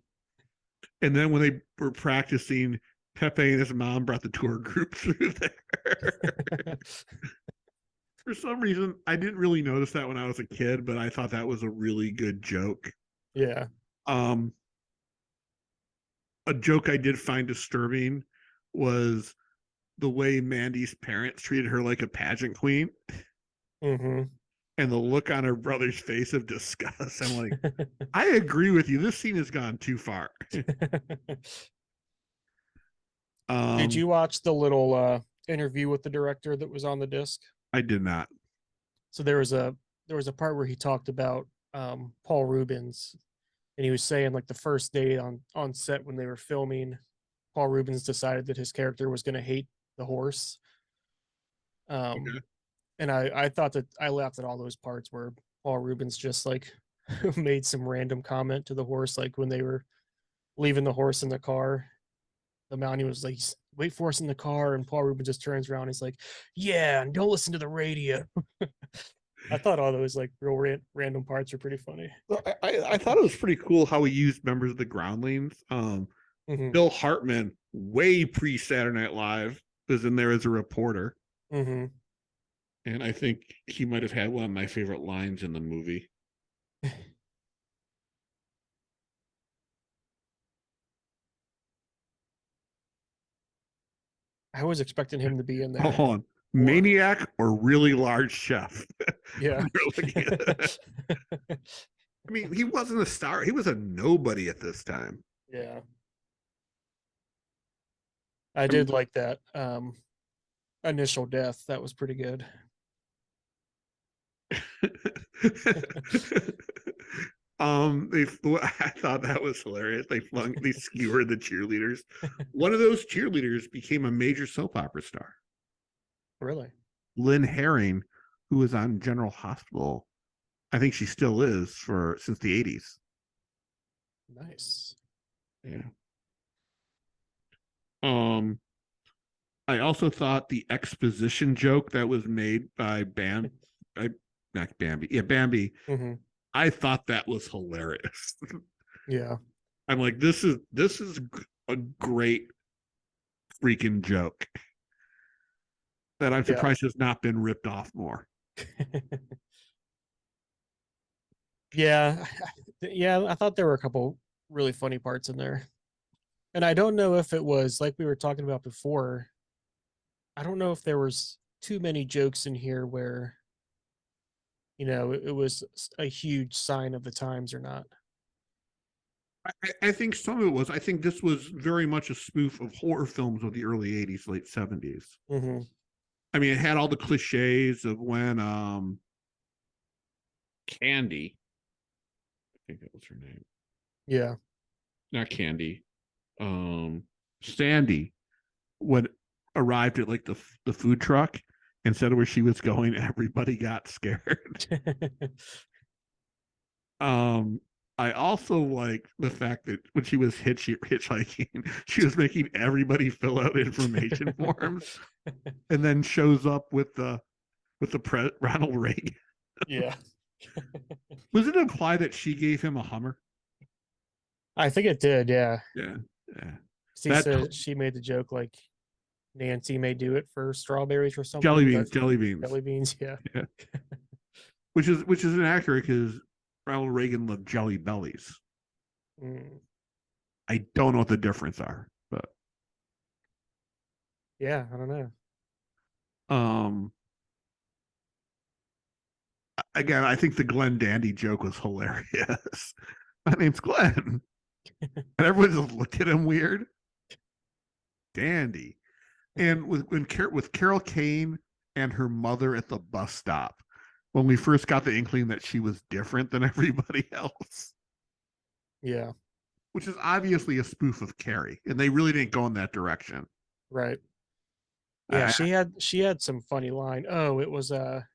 then when they were practicing, Pepe and his mom brought the tour group through there. For some reason, I didn't really notice that when I was a kid, but I thought that was a really good joke. Yeah. A joke I did find disturbing was the way Mandy's parents treated her like a pageant queen. Mm-hmm. And the look on her brother's face of disgust. I'm like, I agree with you. This scene has gone too far. Did you watch the little interview with the director that was on the disc? I did not. So there was a part where he talked about Paul Rubens, and he was saying like the first day on set when they were filming, Paul Rubens decided that his character was going to hate the horse. Okay. And I thought that I laughed at all those parts where Paul Rubens just like made some random comment to the horse, like when they were leaving the horse in the car. The Mountie was like, "Wait for us in the car," and Paul Rubens just turns around. And he's like, "Yeah, and don't listen to the radio." I thought all those like real random parts were pretty funny. Well, I thought it was pretty cool how he used members of the Groundlings. Mm-hmm. Bill Hartman, way pre Saturday Night Live, was in there as a reporter. Mm-hmm. And I think he might have had one of my favorite lines in the movie. I was expecting him to be in Oh, there hold on. more. Maniac or really large chef? Yeah. I mean, he wasn't a star. He was a nobody at this time. Yeah. I I mean, did like that initial death. That was pretty good. they I thought that was hilarious. They skewered the cheerleaders. One of those cheerleaders became a major soap opera star. Really? Lynn Herring, who was on General Hospital. I think she still is for since the 80s. Nice. Yeah. Um, I also thought the exposition joke that was made by not Bambi, yeah, Bambi. Hmm. I thought that was hilarious. Yeah. I'm like, this is a great freaking joke that I'm Yeah. surprised has not been ripped off more. Yeah. Yeah. I thought there were a couple really funny parts in there. And I don't know if it was like we were talking about before. I don't know if there was too many jokes in here where, it was a huge sign of the times or not. I think some of it was. I think this was very much a spoof of horror films of the early '80s, late '70s. Hmm. I mean, it had all the cliches of when Candy, I think that was her name, Yeah. not Candy, Sandy, when arrived at like the food truck and said where she was going, everybody got scared. um, I also like the fact that when she was hitchhiking, she was making everybody fill out information forms, and then shows up with the Ronald Reagan. Yeah. Was it implied that she gave him a Hummer? I think it did. Yeah. Yeah, yeah. He That said she made the joke like Nancy may do it for strawberries or jelly something. beans, That's jelly beans. jelly beans. Yeah. Yeah, which is inaccurate because Ronald Reagan loved Jelly Bellies. Mm. I don't know what the difference are, but Yeah. I don't know. um, again, I think the Glenn Dandy joke was hilarious. My name's Glenn, and everyone just looked at him weird. Dandy, and with Carol Kane and her mother at the bus stop when we first got the inkling that she was different than everybody else, Yeah. which is obviously a spoof of Carrie, and they really didn't go in that direction. Right. Yeah. I, She had some funny line. Oh, it was what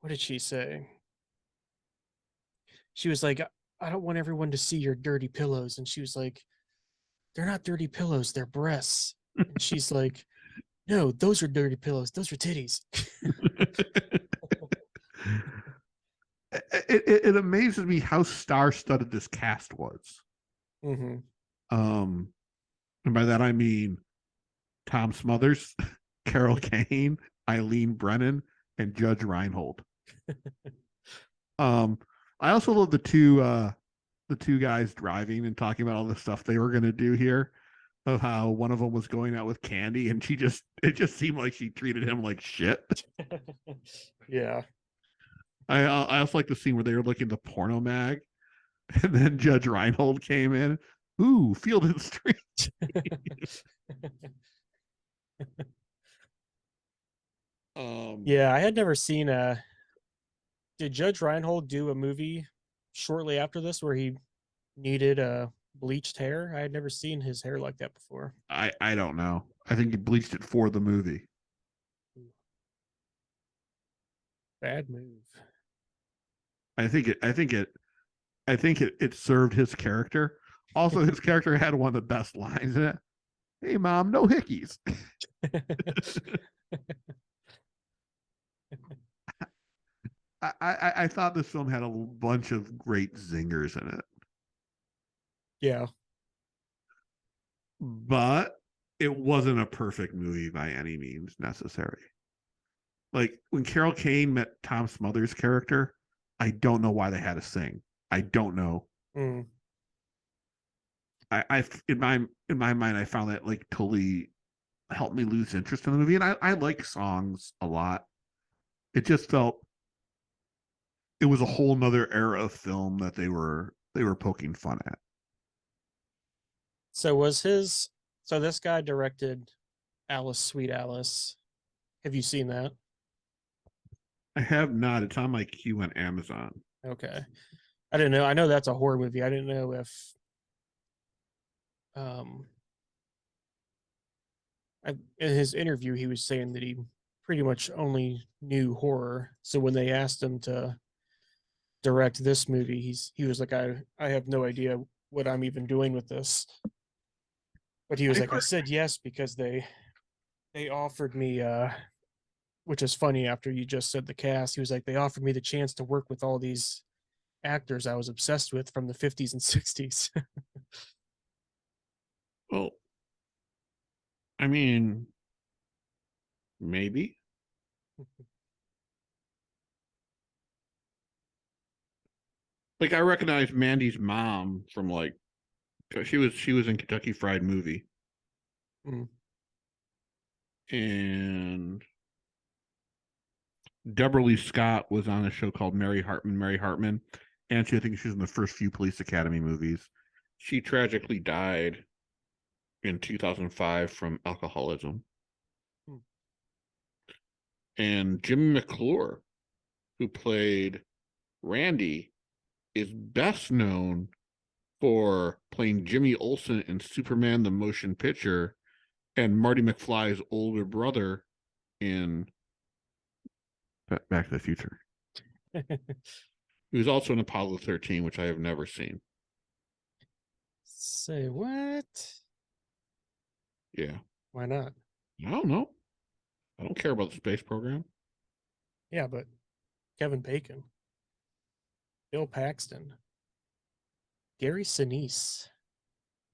did she say? She was like, I don't want everyone to see your dirty pillows. And she was like, they're not dirty pillows, they're breasts. And she's like, no, those are dirty pillows. Those are titties. it amazes me how star-studded this cast was. Hmm. Um, and by that I mean Tom Smothers, Carol Kane, Eileen Brennan, and Judge Reinhold. Um, I also love the two guys driving and talking about all the stuff they were going to do here. Of how one of them was going out with Candy, and it just seemed like she treated him like shit. Yeah. I also like the scene where they were looking at the porno mag, and then Judge Reinhold came in. Ooh, Field and Stream. Um, Yeah, I had never seen did Judge Reinhold do a movie shortly after this where he needed bleached hair? I had never seen his hair like that before. I don't know. I think he bleached it for the movie. Bad move. I think it. I think it. I think it served his character. Also, his character had one of the best lines in it. Hey, mom, no hickeys. I thought this film had a bunch of great zingers in it, Yeah. but it wasn't a perfect movie by any means necessary. Like when Carol Kane met Tom Smothers' character, I don't know why they had to sing. I don't know. Mm. I in my mind, I found that like totally helped me lose interest in the movie. And I like songs a lot. It just felt it was a whole nother era of film that they were poking fun at. So was his so this guy directed Alice Sweet Alice. Have you seen that? I have not. It's on my queue on Amazon. Okay. I didn't know. I know that's a horror movie. I didn't know if um in his interview he was saying that he pretty much only knew horror. So when they asked him to direct this movie, he was like, I have no idea what I'm even doing with this. But he was I've like, I heard, said yes because they offered me which is funny after you just said the cast. He was like, they offered me the chance to work with all these actors I was obsessed with from the 50s and 60s. well, I mean, maybe. Like I recognize Mandy's mom from like she was in Kentucky Fried Movie, Mm. and Deborah Lee Scott was on a show called Mary Hartman, and I think she was in the first few Police Academy movies. She tragically died in 2005 from alcoholism. Mm. And Jim McClure, who played Randy, is best known for playing Jimmy Olsen in Superman the Motion Picture and Marty McFly's older brother in Back to the Future. He was also in Apollo 13, which I have never seen. Say what? Yeah. Why not? I don't know. I don't care about the space program. Yeah, but Kevin Bacon, Bill Paxton, Gary Sinise.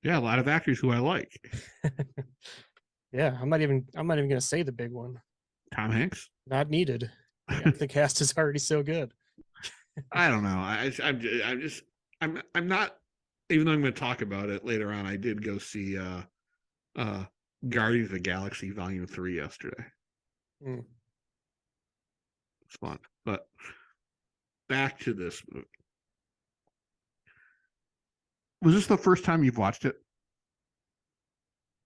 Yeah, a lot of actors who I like. Yeah, I'm not even gonna say the big one. Tom Hanks. Not needed. The cast is already so good. I don't know. I'm not. Even though I'm going to talk about it later on, I did go see uh Guardians of the Galaxy Volume 3 yesterday. Mm. It's fun. But back to this movie. Was this the first time you've watched it?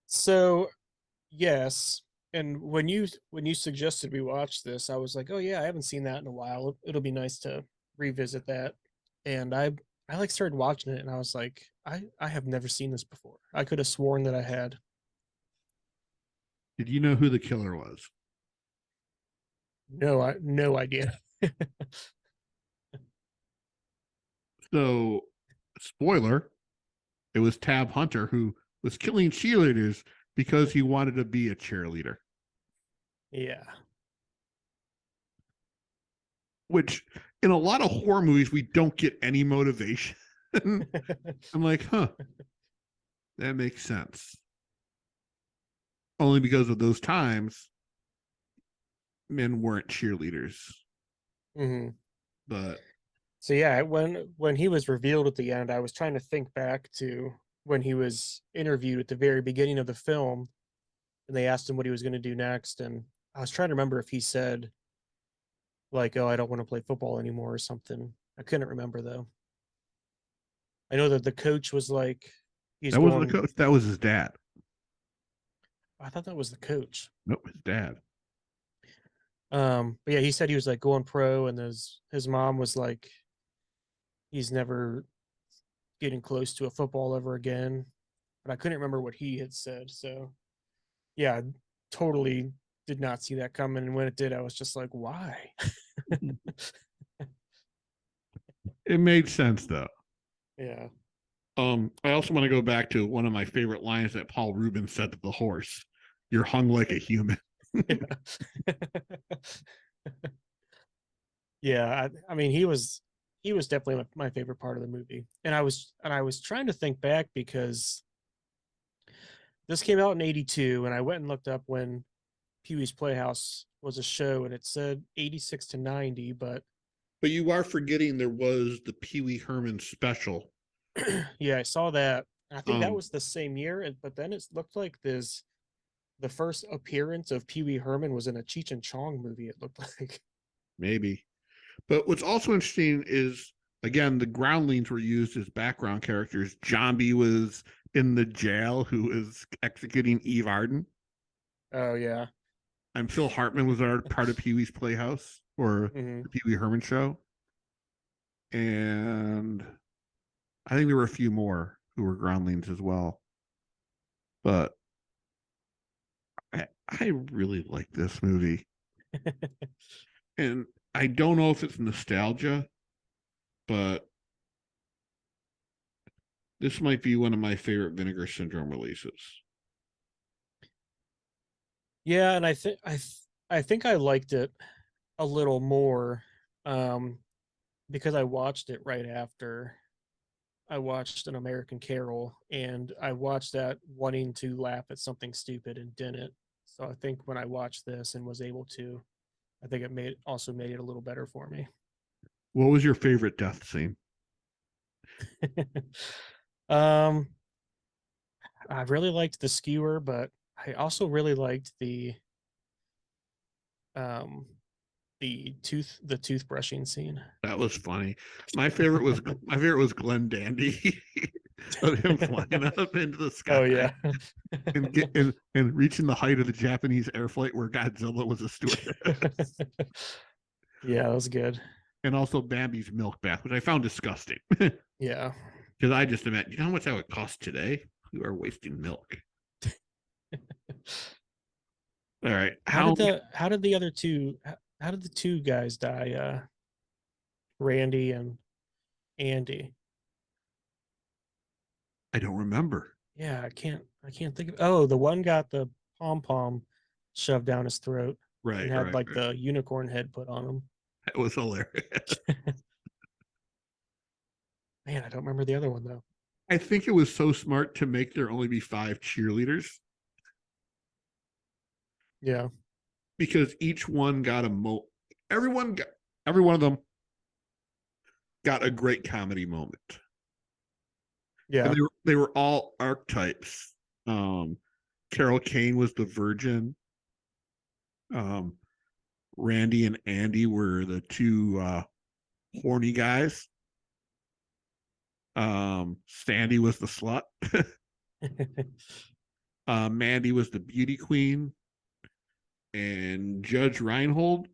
So yes, and when you suggested we watch this, I was like, oh yeah, I haven't seen that in a while. It'll be nice to revisit that. And I like started watching it, and I was like, I have never seen this before. I could have sworn that I had. Did you know who the killer was? No idea. So, spoiler, it was Tab Hunter who was killing cheerleaders because he wanted to be a cheerleader. Yeah. Which in a lot of horror movies we don't get any motivation. I'm like, huh, that makes sense. Only because of those times men weren't cheerleaders. Hmm. But So yeah, when he was revealed at the end, I was trying to think back to when he was interviewed at the very beginning of the film, and they asked him what he was going to do next, and I was trying to remember if he said like, "Oh, I don't want to play football anymore" or something. I couldn't remember though. I know that the coach was like, "He's that wasn't the going." coach. That was his dad. I thought that was the coach. Nope, his dad. But yeah, he said he was like going pro, and his mom was like, he's never getting close to a football ever again. But I couldn't remember what he had said. So yeah, totally did not see that coming. And when it did, I was just like, why? It made sense though. Yeah. I also want to go back to one of my favorite lines that Paul Rubens said to the horse. You're hung like a human. Yeah. Yeah. I mean, he was definitely my favorite part of the movie. And I was trying to think back because this came out in 82, and I went and looked up when Pee-wee's Playhouse was a show, and it said 86 to 90, but But you are forgetting there was the Pee Wee Herman special. yeah, I saw that. I think that Um, was the same year, but then it looked like this the first appearance of Pee Wee Herman was in a Cheech and Chong movie. It looked like. maybe. But what's also interesting is, again, the groundlings were used as background characters. Zombie was in the jail who was executing Eve Arden. Oh yeah. I'm Phil Hartman was part of Pee Wee's Playhouse or Hmm. the Pee Wee Herman show. And I think there were a few more who were groundlings as well. But I really like this movie. And I don't know if it's nostalgia, but this might be one of my favorite Vinegar Syndrome releases. Yeah, and I think I liked it a little more um because I watched it right after I watched An American Carol, and I watched that wanting to laugh at something stupid and didn't. So I think when I watched this and was able to, I think it made it a little better for me. What was your favorite death scene? um I really liked the skewer, but I also really liked um the toothbrushing scene. That was funny. My favorite was Glenn Dandy of him flying up into the Oh sky yeah. and reaching the height of the Japanese air flight where Godzilla was a stewardess. Yeah, that was good. And also Bambi's milk bath, which I found disgusting. Because Yeah. I just imagine, you know how much that would cost today? You are wasting milk. All right. How did the other two how did the two guys die? Randy and Andy. I don't remember. Yeah, I can't think of. Oh, the one got the pom pom shoved down his throat and Right, had right, like right. the unicorn head put on him. That was hilarious. Man, I don't remember the other one though. I think it was so smart to make there only be 5 cheerleaders Yeah. because each one got a everyone got every one of them got a great comedy moment. And Yeah. they were all archetypes. Um Carol Kane was the virgin. Um Randy and Andy were the two horny guys. Sandy was the slut. Mandy was the beauty queen, and Judge Reinhold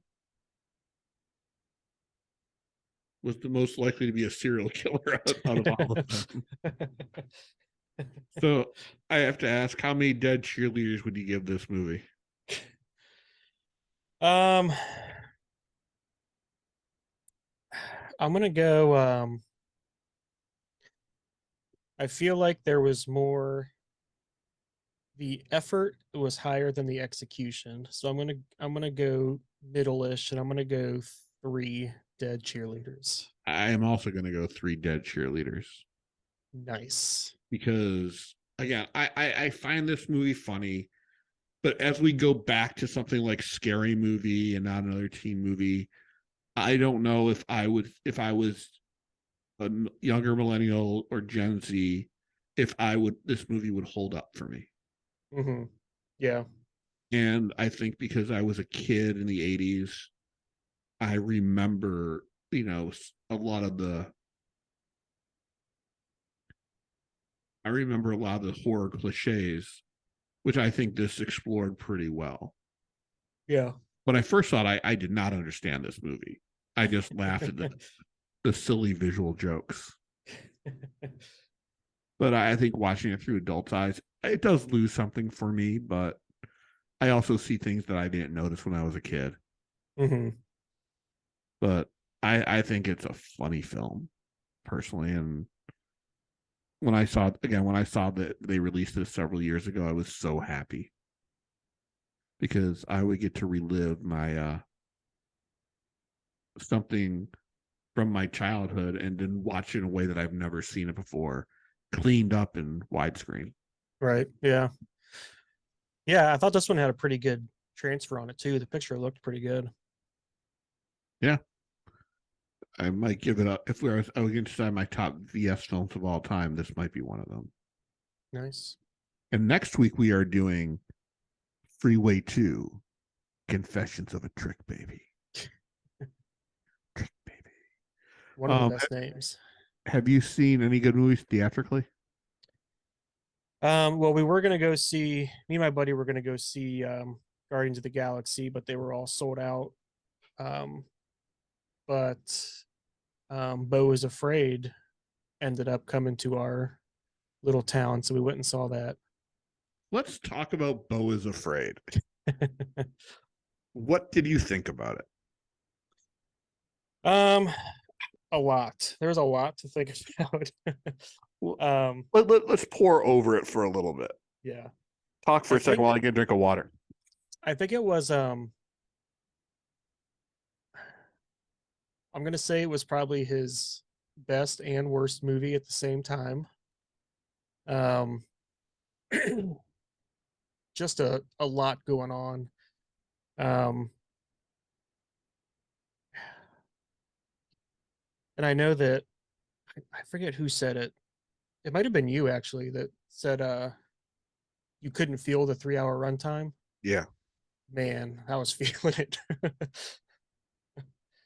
was the most likely to be a serial killer out of all of them. So I have to ask, how many dead cheerleaders would you give this movie? um I'm gonna go I feel like there was more the effort was higher than the execution. So I'm gonna go middle-ish and I'm gonna go three dead cheerleaders. I am also going to go 3 dead cheerleaders Nice. because, again, I find this movie funny, but as we go back to something like Scary Movie and Not Another Teen Movie, I don't know if I was a younger millennial or Gen Z, if this movie would hold up for me. Hmm. Yeah. And I think because I was a kid in the 80s, I remember, a lot of the I remember a lot of the horror cliches, which I think this explored pretty well. Yeah. When I first saw it, I did not understand this movie. I just laughed at the silly visual jokes. But I think watching it through adult eyes, it does lose something for me, but I also see things that I didn't notice when I was a kid. Hmm. But I think it's a funny film, personally. And when I saw that they released this several years ago, I was so happy because I would get to relive my something from my childhood and then watch it in a way that I've never seen it before, cleaned up in widescreen. Right. Yeah. Yeah. I thought this one had a pretty good transfer on it too. The picture looked pretty good. Yeah, I might give it up if I was going to decide my top VS films of all time. This might be one of them. Nice. And next week we are doing Freeway 2 Confessions of a Trick Baby. Trick Baby. One of the best names. Have you seen any good movies theatrically? Well, we were gonna go see, me and my buddy were gonna go see Guardians of the Galaxy, but they were all sold out. Um, but Beau is Afraid ended up coming to our little town, so we went and saw that. Let's talk about Beau is Afraid. What did you think about it? um, a lot. There's a lot to think about. Let's pour over it for a little bit. Yeah. Talk for a second while I get a drink of water. I think it was I'm gonna say it was probably his best and worst movie at the same time. Um just a lot going on. Um and I know that I forget who said it. It might have been you actually that said you couldn't feel the 3 hour runtime. Yeah. Man, I was feeling it.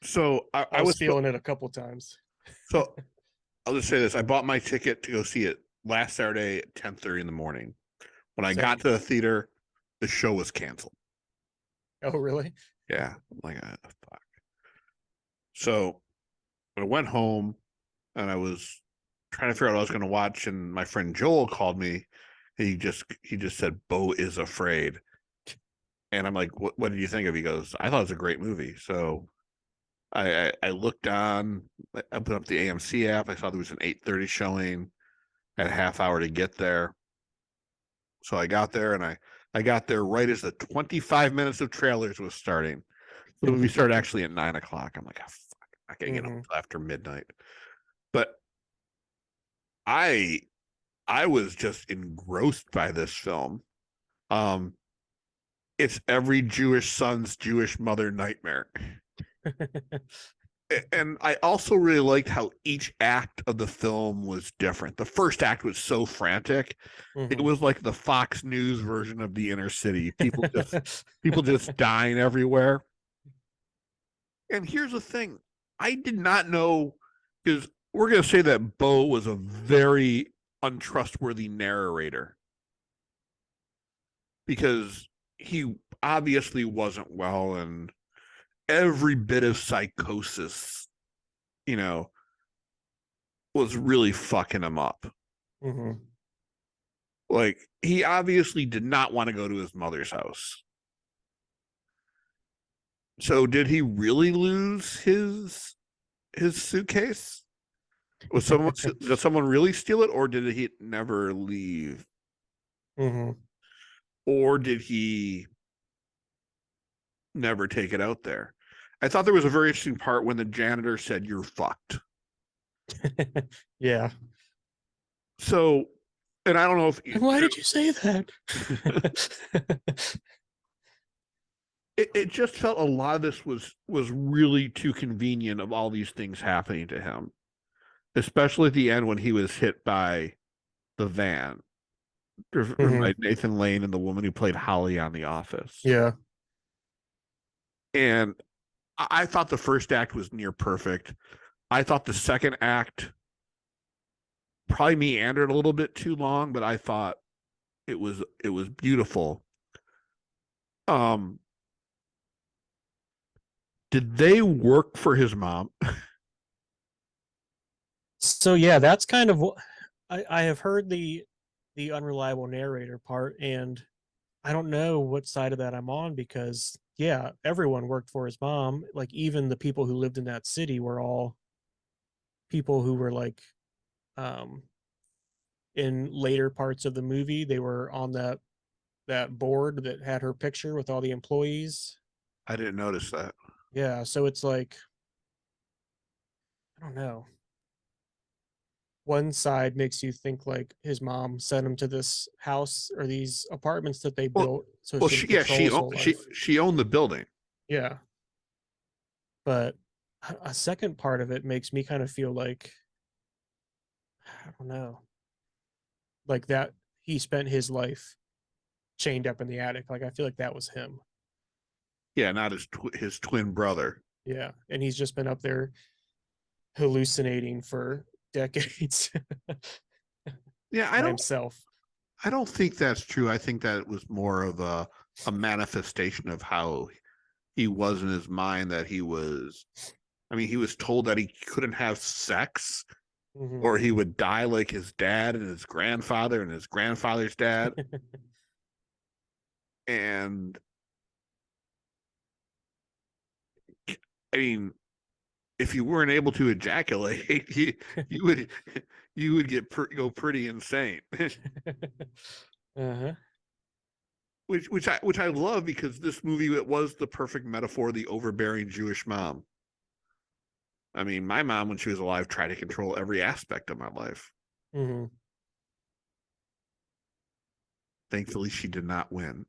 So I was feeling it a couple times. So I'll just say this. I bought my ticket to go see it last Saturday at 10:30 in the morning. When I got to the theater, the show was canceled. Oh, really? Yeah. I'm like, fuck. So I went home and I was trying to figure out what I was going to watch. And my friend Joel called me. And he just said, Beau is Afraid. And I'm like, what did you think of it? He goes, I thought it was a great movie. So I looked on, I opened up the AMC app. I saw there was an 8:30 showing. I had a half hour to get there. So I got there and I got there right as the 25 minutes of trailers was starting. So the movie started actually at 9 o'clock. I'm like, oh, fuck, I can't get home until after midnight. But I was just engrossed by this film. It's every Jewish son's Jewish mother nightmare. And I also really liked how each act of the film was different. The first act was so frantic. It was like the Fox News version of the inner city. People just dying everywhere. And here's the thing. I did not know, because we're going to say that Beau was a very untrustworthy narrator, because he obviously wasn't well, and every bit of psychosis, was really fucking him up. Like, he obviously did not want to go to his mother's house. So did he really lose his suitcase? Did someone really steal it, or did he never leave? Or did he never take it out there? I thought there was a very interesting part when the janitor said, "You're fucked." Yeah. So, and I don't know if why did you say that? It just felt a lot of this was really too convenient, of all these things happening to him, especially at the end when he was hit by the van, by Nathan Lane and the woman who played Holly on The Office. Yeah. And I thought the first act was near perfect. I thought the second act probably meandered a little bit too long, but I thought it was beautiful. Did they work for his mom? So yeah, that's kind of what I have heard the unreliable narrator part, and I don't know what side of that I'm on, because yeah, everyone worked for his mom. Like, even the people who lived in that city were all people who were like in later parts of the movie, they were on that board that had her picture with all the employees. I didn't notice that. Yeah, so it's like, I don't know. One side makes you think like his mom sent him to this house or these apartments that they built so she could control his whole life. She owned the building. Yeah, but a second part of it makes me kind of feel like, I don't know, like that he spent his life chained up in the attic. Like I feel like that was him. Yeah, not his twin brother. Yeah, and he's just been up there hallucinating for decades Yeah, by himself. I don't think that's true. I think that it was more of a manifestation of how he was in his mind, that he was, I mean, he was told that he couldn't have sex Mm-hmm. or he would die like his dad and his grandfather and his grandfather's dad. And I mean, if you weren't able to ejaculate, you would go pretty insane. Uh-huh. which I love, because this movie, it was the perfect metaphor of the overbearing Jewish mom. I mean, my mom, when she was alive, tried to control every aspect of my life. Mm-hmm. Thankfully, she did not win.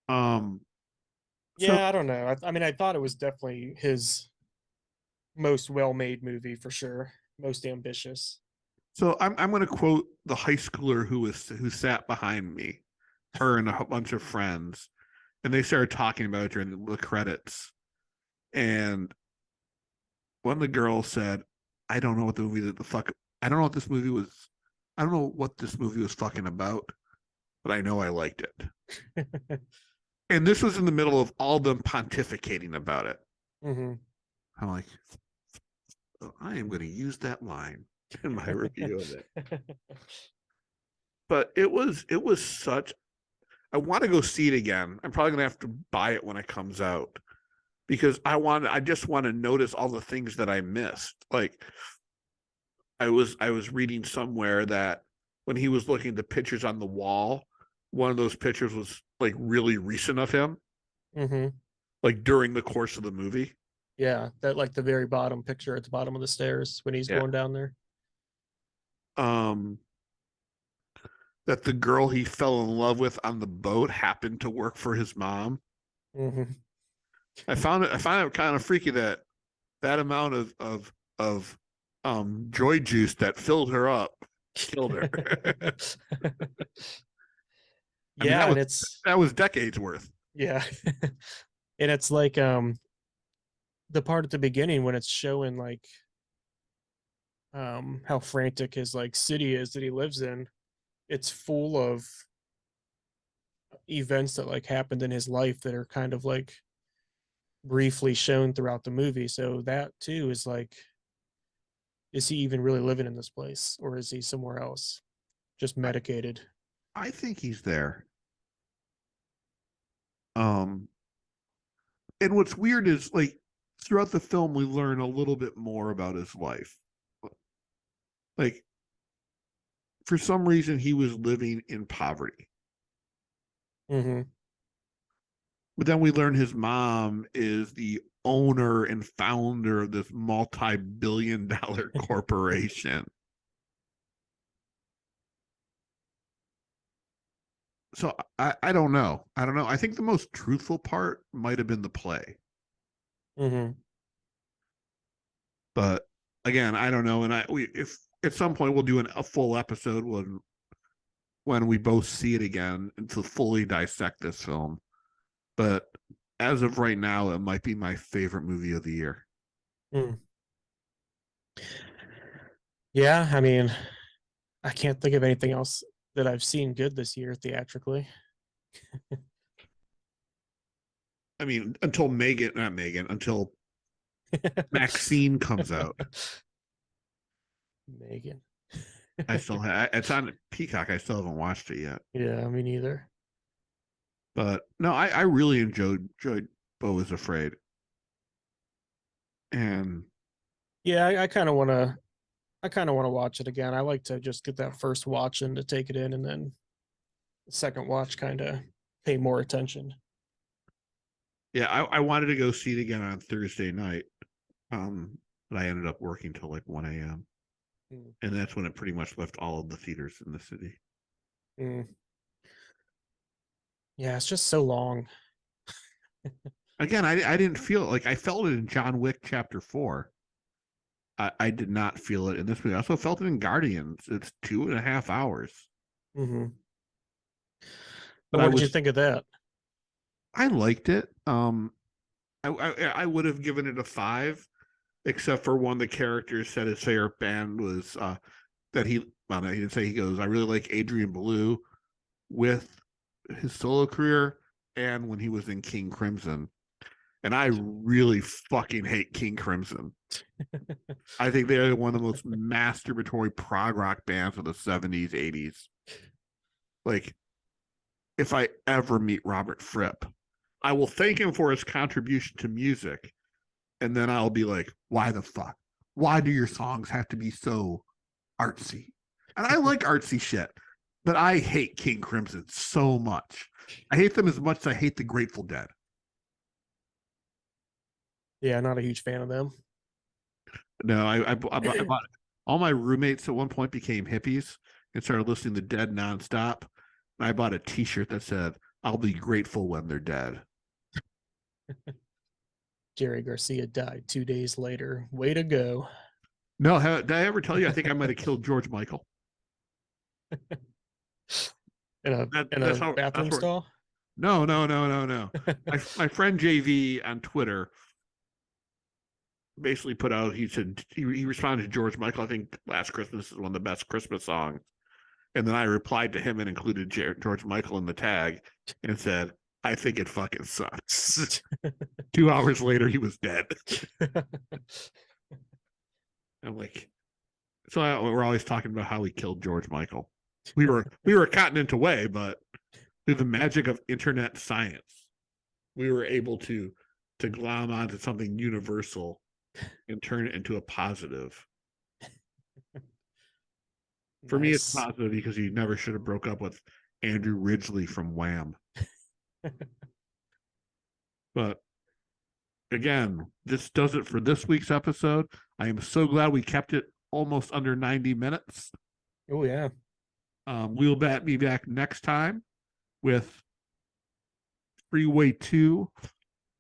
Um, so Yeah, I don't know. I mean, I thought it was definitely his most well-made movie for sure, most ambitious. so I'm going to quote the high schooler who sat behind me, her and a bunch of friends, and they started talking about it during the credits. And one of the girls said, "I don't know what the movie the fuck. I don't know what this movie was. I don't know what this movie was fucking about, but I know I liked it." And this was in the middle of all them pontificating about it. Mm-hmm. I'm like, oh, I am going to use that line in my review of it. But it was such. I want to go see it again. I'm probably going to have to buy it when it comes out, because I just want to notice all the things that I missed. Like I was reading somewhere that when he was looking at the pictures on the wall, one of those pictures was like really recent of him, Mm-hmm. like during the course of the movie. Yeah, that like the very bottom picture at the bottom of the stairs when he's Yeah. going down there. Um, that the girl he fell in love with on the boat happened to work for his mom. Mm-hmm. I found it kind of freaky that that amount of joy juice that filled her up killed her. I mean, Yeah, and it's that was decades worth. yeah. And it's like the part at the beginning when it's showing like how frantic his like city is that he lives in. It's full of events that like happened in his life that are kind of like briefly shown throughout the movie. So that too is like, is he even really living in this place or is he somewhere else? Just I, medicated. I think he's there. Um, and what's weird is, like, throughout the film we learn a little bit more about his life. Like, for some reason he was living in poverty. Mm-hmm. But then we learn his mom is the owner and founder of this multi-billion-dollar corporation. So I don't know. I don't know. I think the most truthful part might have been the play. Mm-hmm. But again, I don't know. And if at some point we'll do a full episode when we both see it again and to fully dissect this film. But as of right now, it might be my favorite movie of the year. Mm. Yeah, I mean, I can't think of anything else that I've seen good this year theatrically. I mean, until until Maxine comes out. Megan. I still have it's on Peacock. I still haven't watched it yet. Yeah, me neither. But no, I really enjoyed Beau is Afraid. And Yeah, I kind of want to watch it again. I like to just get that first watch and to take it in, and then the second watch kind of pay more attention. yeah, I wanted to go see it again on Thursday night. But I ended up working till like 1 a.m. Mm. And that's when it pretty much left all of the theaters in the city. Mm. Yeah, it's just so long. Again, I didn't feel it. Like, I felt it in John Wick Chapter 4. I did not feel it in this movie. I also felt it in Guardians. It's 2.5 hours. Mm-hmm. But Well, what did you think of that? I liked it. I would have given it a 5, except for one of the characters said his favorite band was that he. Well, no, he didn't say. He goes, I really like Adrian Belew with his solo career and when he was in King Crimson. And I really fucking hate King Crimson. I think they're one of the most masturbatory prog rock bands of the 70s, 80s. Like, if I ever meet Robert Fripp, I will thank him for his contribution to music. And then I'll be like, why the fuck? Why do your songs have to be so artsy? And I like artsy shit, but I hate King Crimson so much. I hate them as much as I hate the Grateful Dead. Yeah, not a huge fan of them. No, I bought all my roommates at one point became hippies and started listening to Dead nonstop. And I bought a T-shirt that said, "I'll be grateful when they're dead." Jerry Garcia died 2 days later. Way to go. No, did I ever tell you? I think I might have killed George Michael. In a That's how. That's bathroom where. stall. No, no, no, no, no. My friend JV on Twitter basically put out. He said he responded to George Michael. I think Last Christmas is one of the best Christmas songs. And then I replied to him and included George Michael in the tag and said, I think it fucking sucks. 2 hours later, he was dead. I'm like, so we're always talking about how we killed George Michael. We were a continent away, but through the magic of internet science, we were able to glom onto something universal and turn it into a positive. For me, it's Nice. positive because you never should have broke up with Andrew Ridgeley from Wham. But again, this does it for this week's episode. I am so glad we kept it almost under 90 minutes. Oh yeah. We'll be back next time with Freeway 2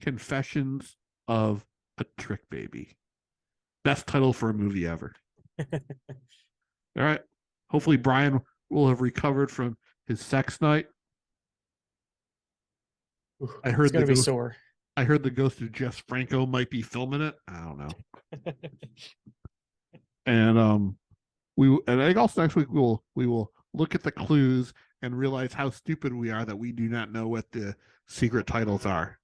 Confessions of a Trick Baby. Best title for a movie ever. All right. Hopefully Brian will have recovered from his sex night. Ooh, I heard it's gonna the be ghost. sore. I heard the ghost of Jess Franco might be filming it. I don't know. And I think also next week we will look at the clues and realize how stupid we are that we do not know what the secret titles are.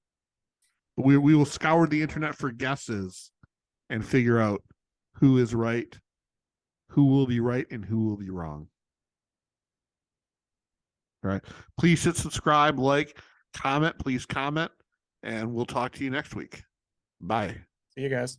We will scour the internet for guesses and figure out who is right, who will be right, and who will be wrong. All right. Please hit subscribe, like, comment. Please comment, and we'll talk to you next week. Bye. See you guys.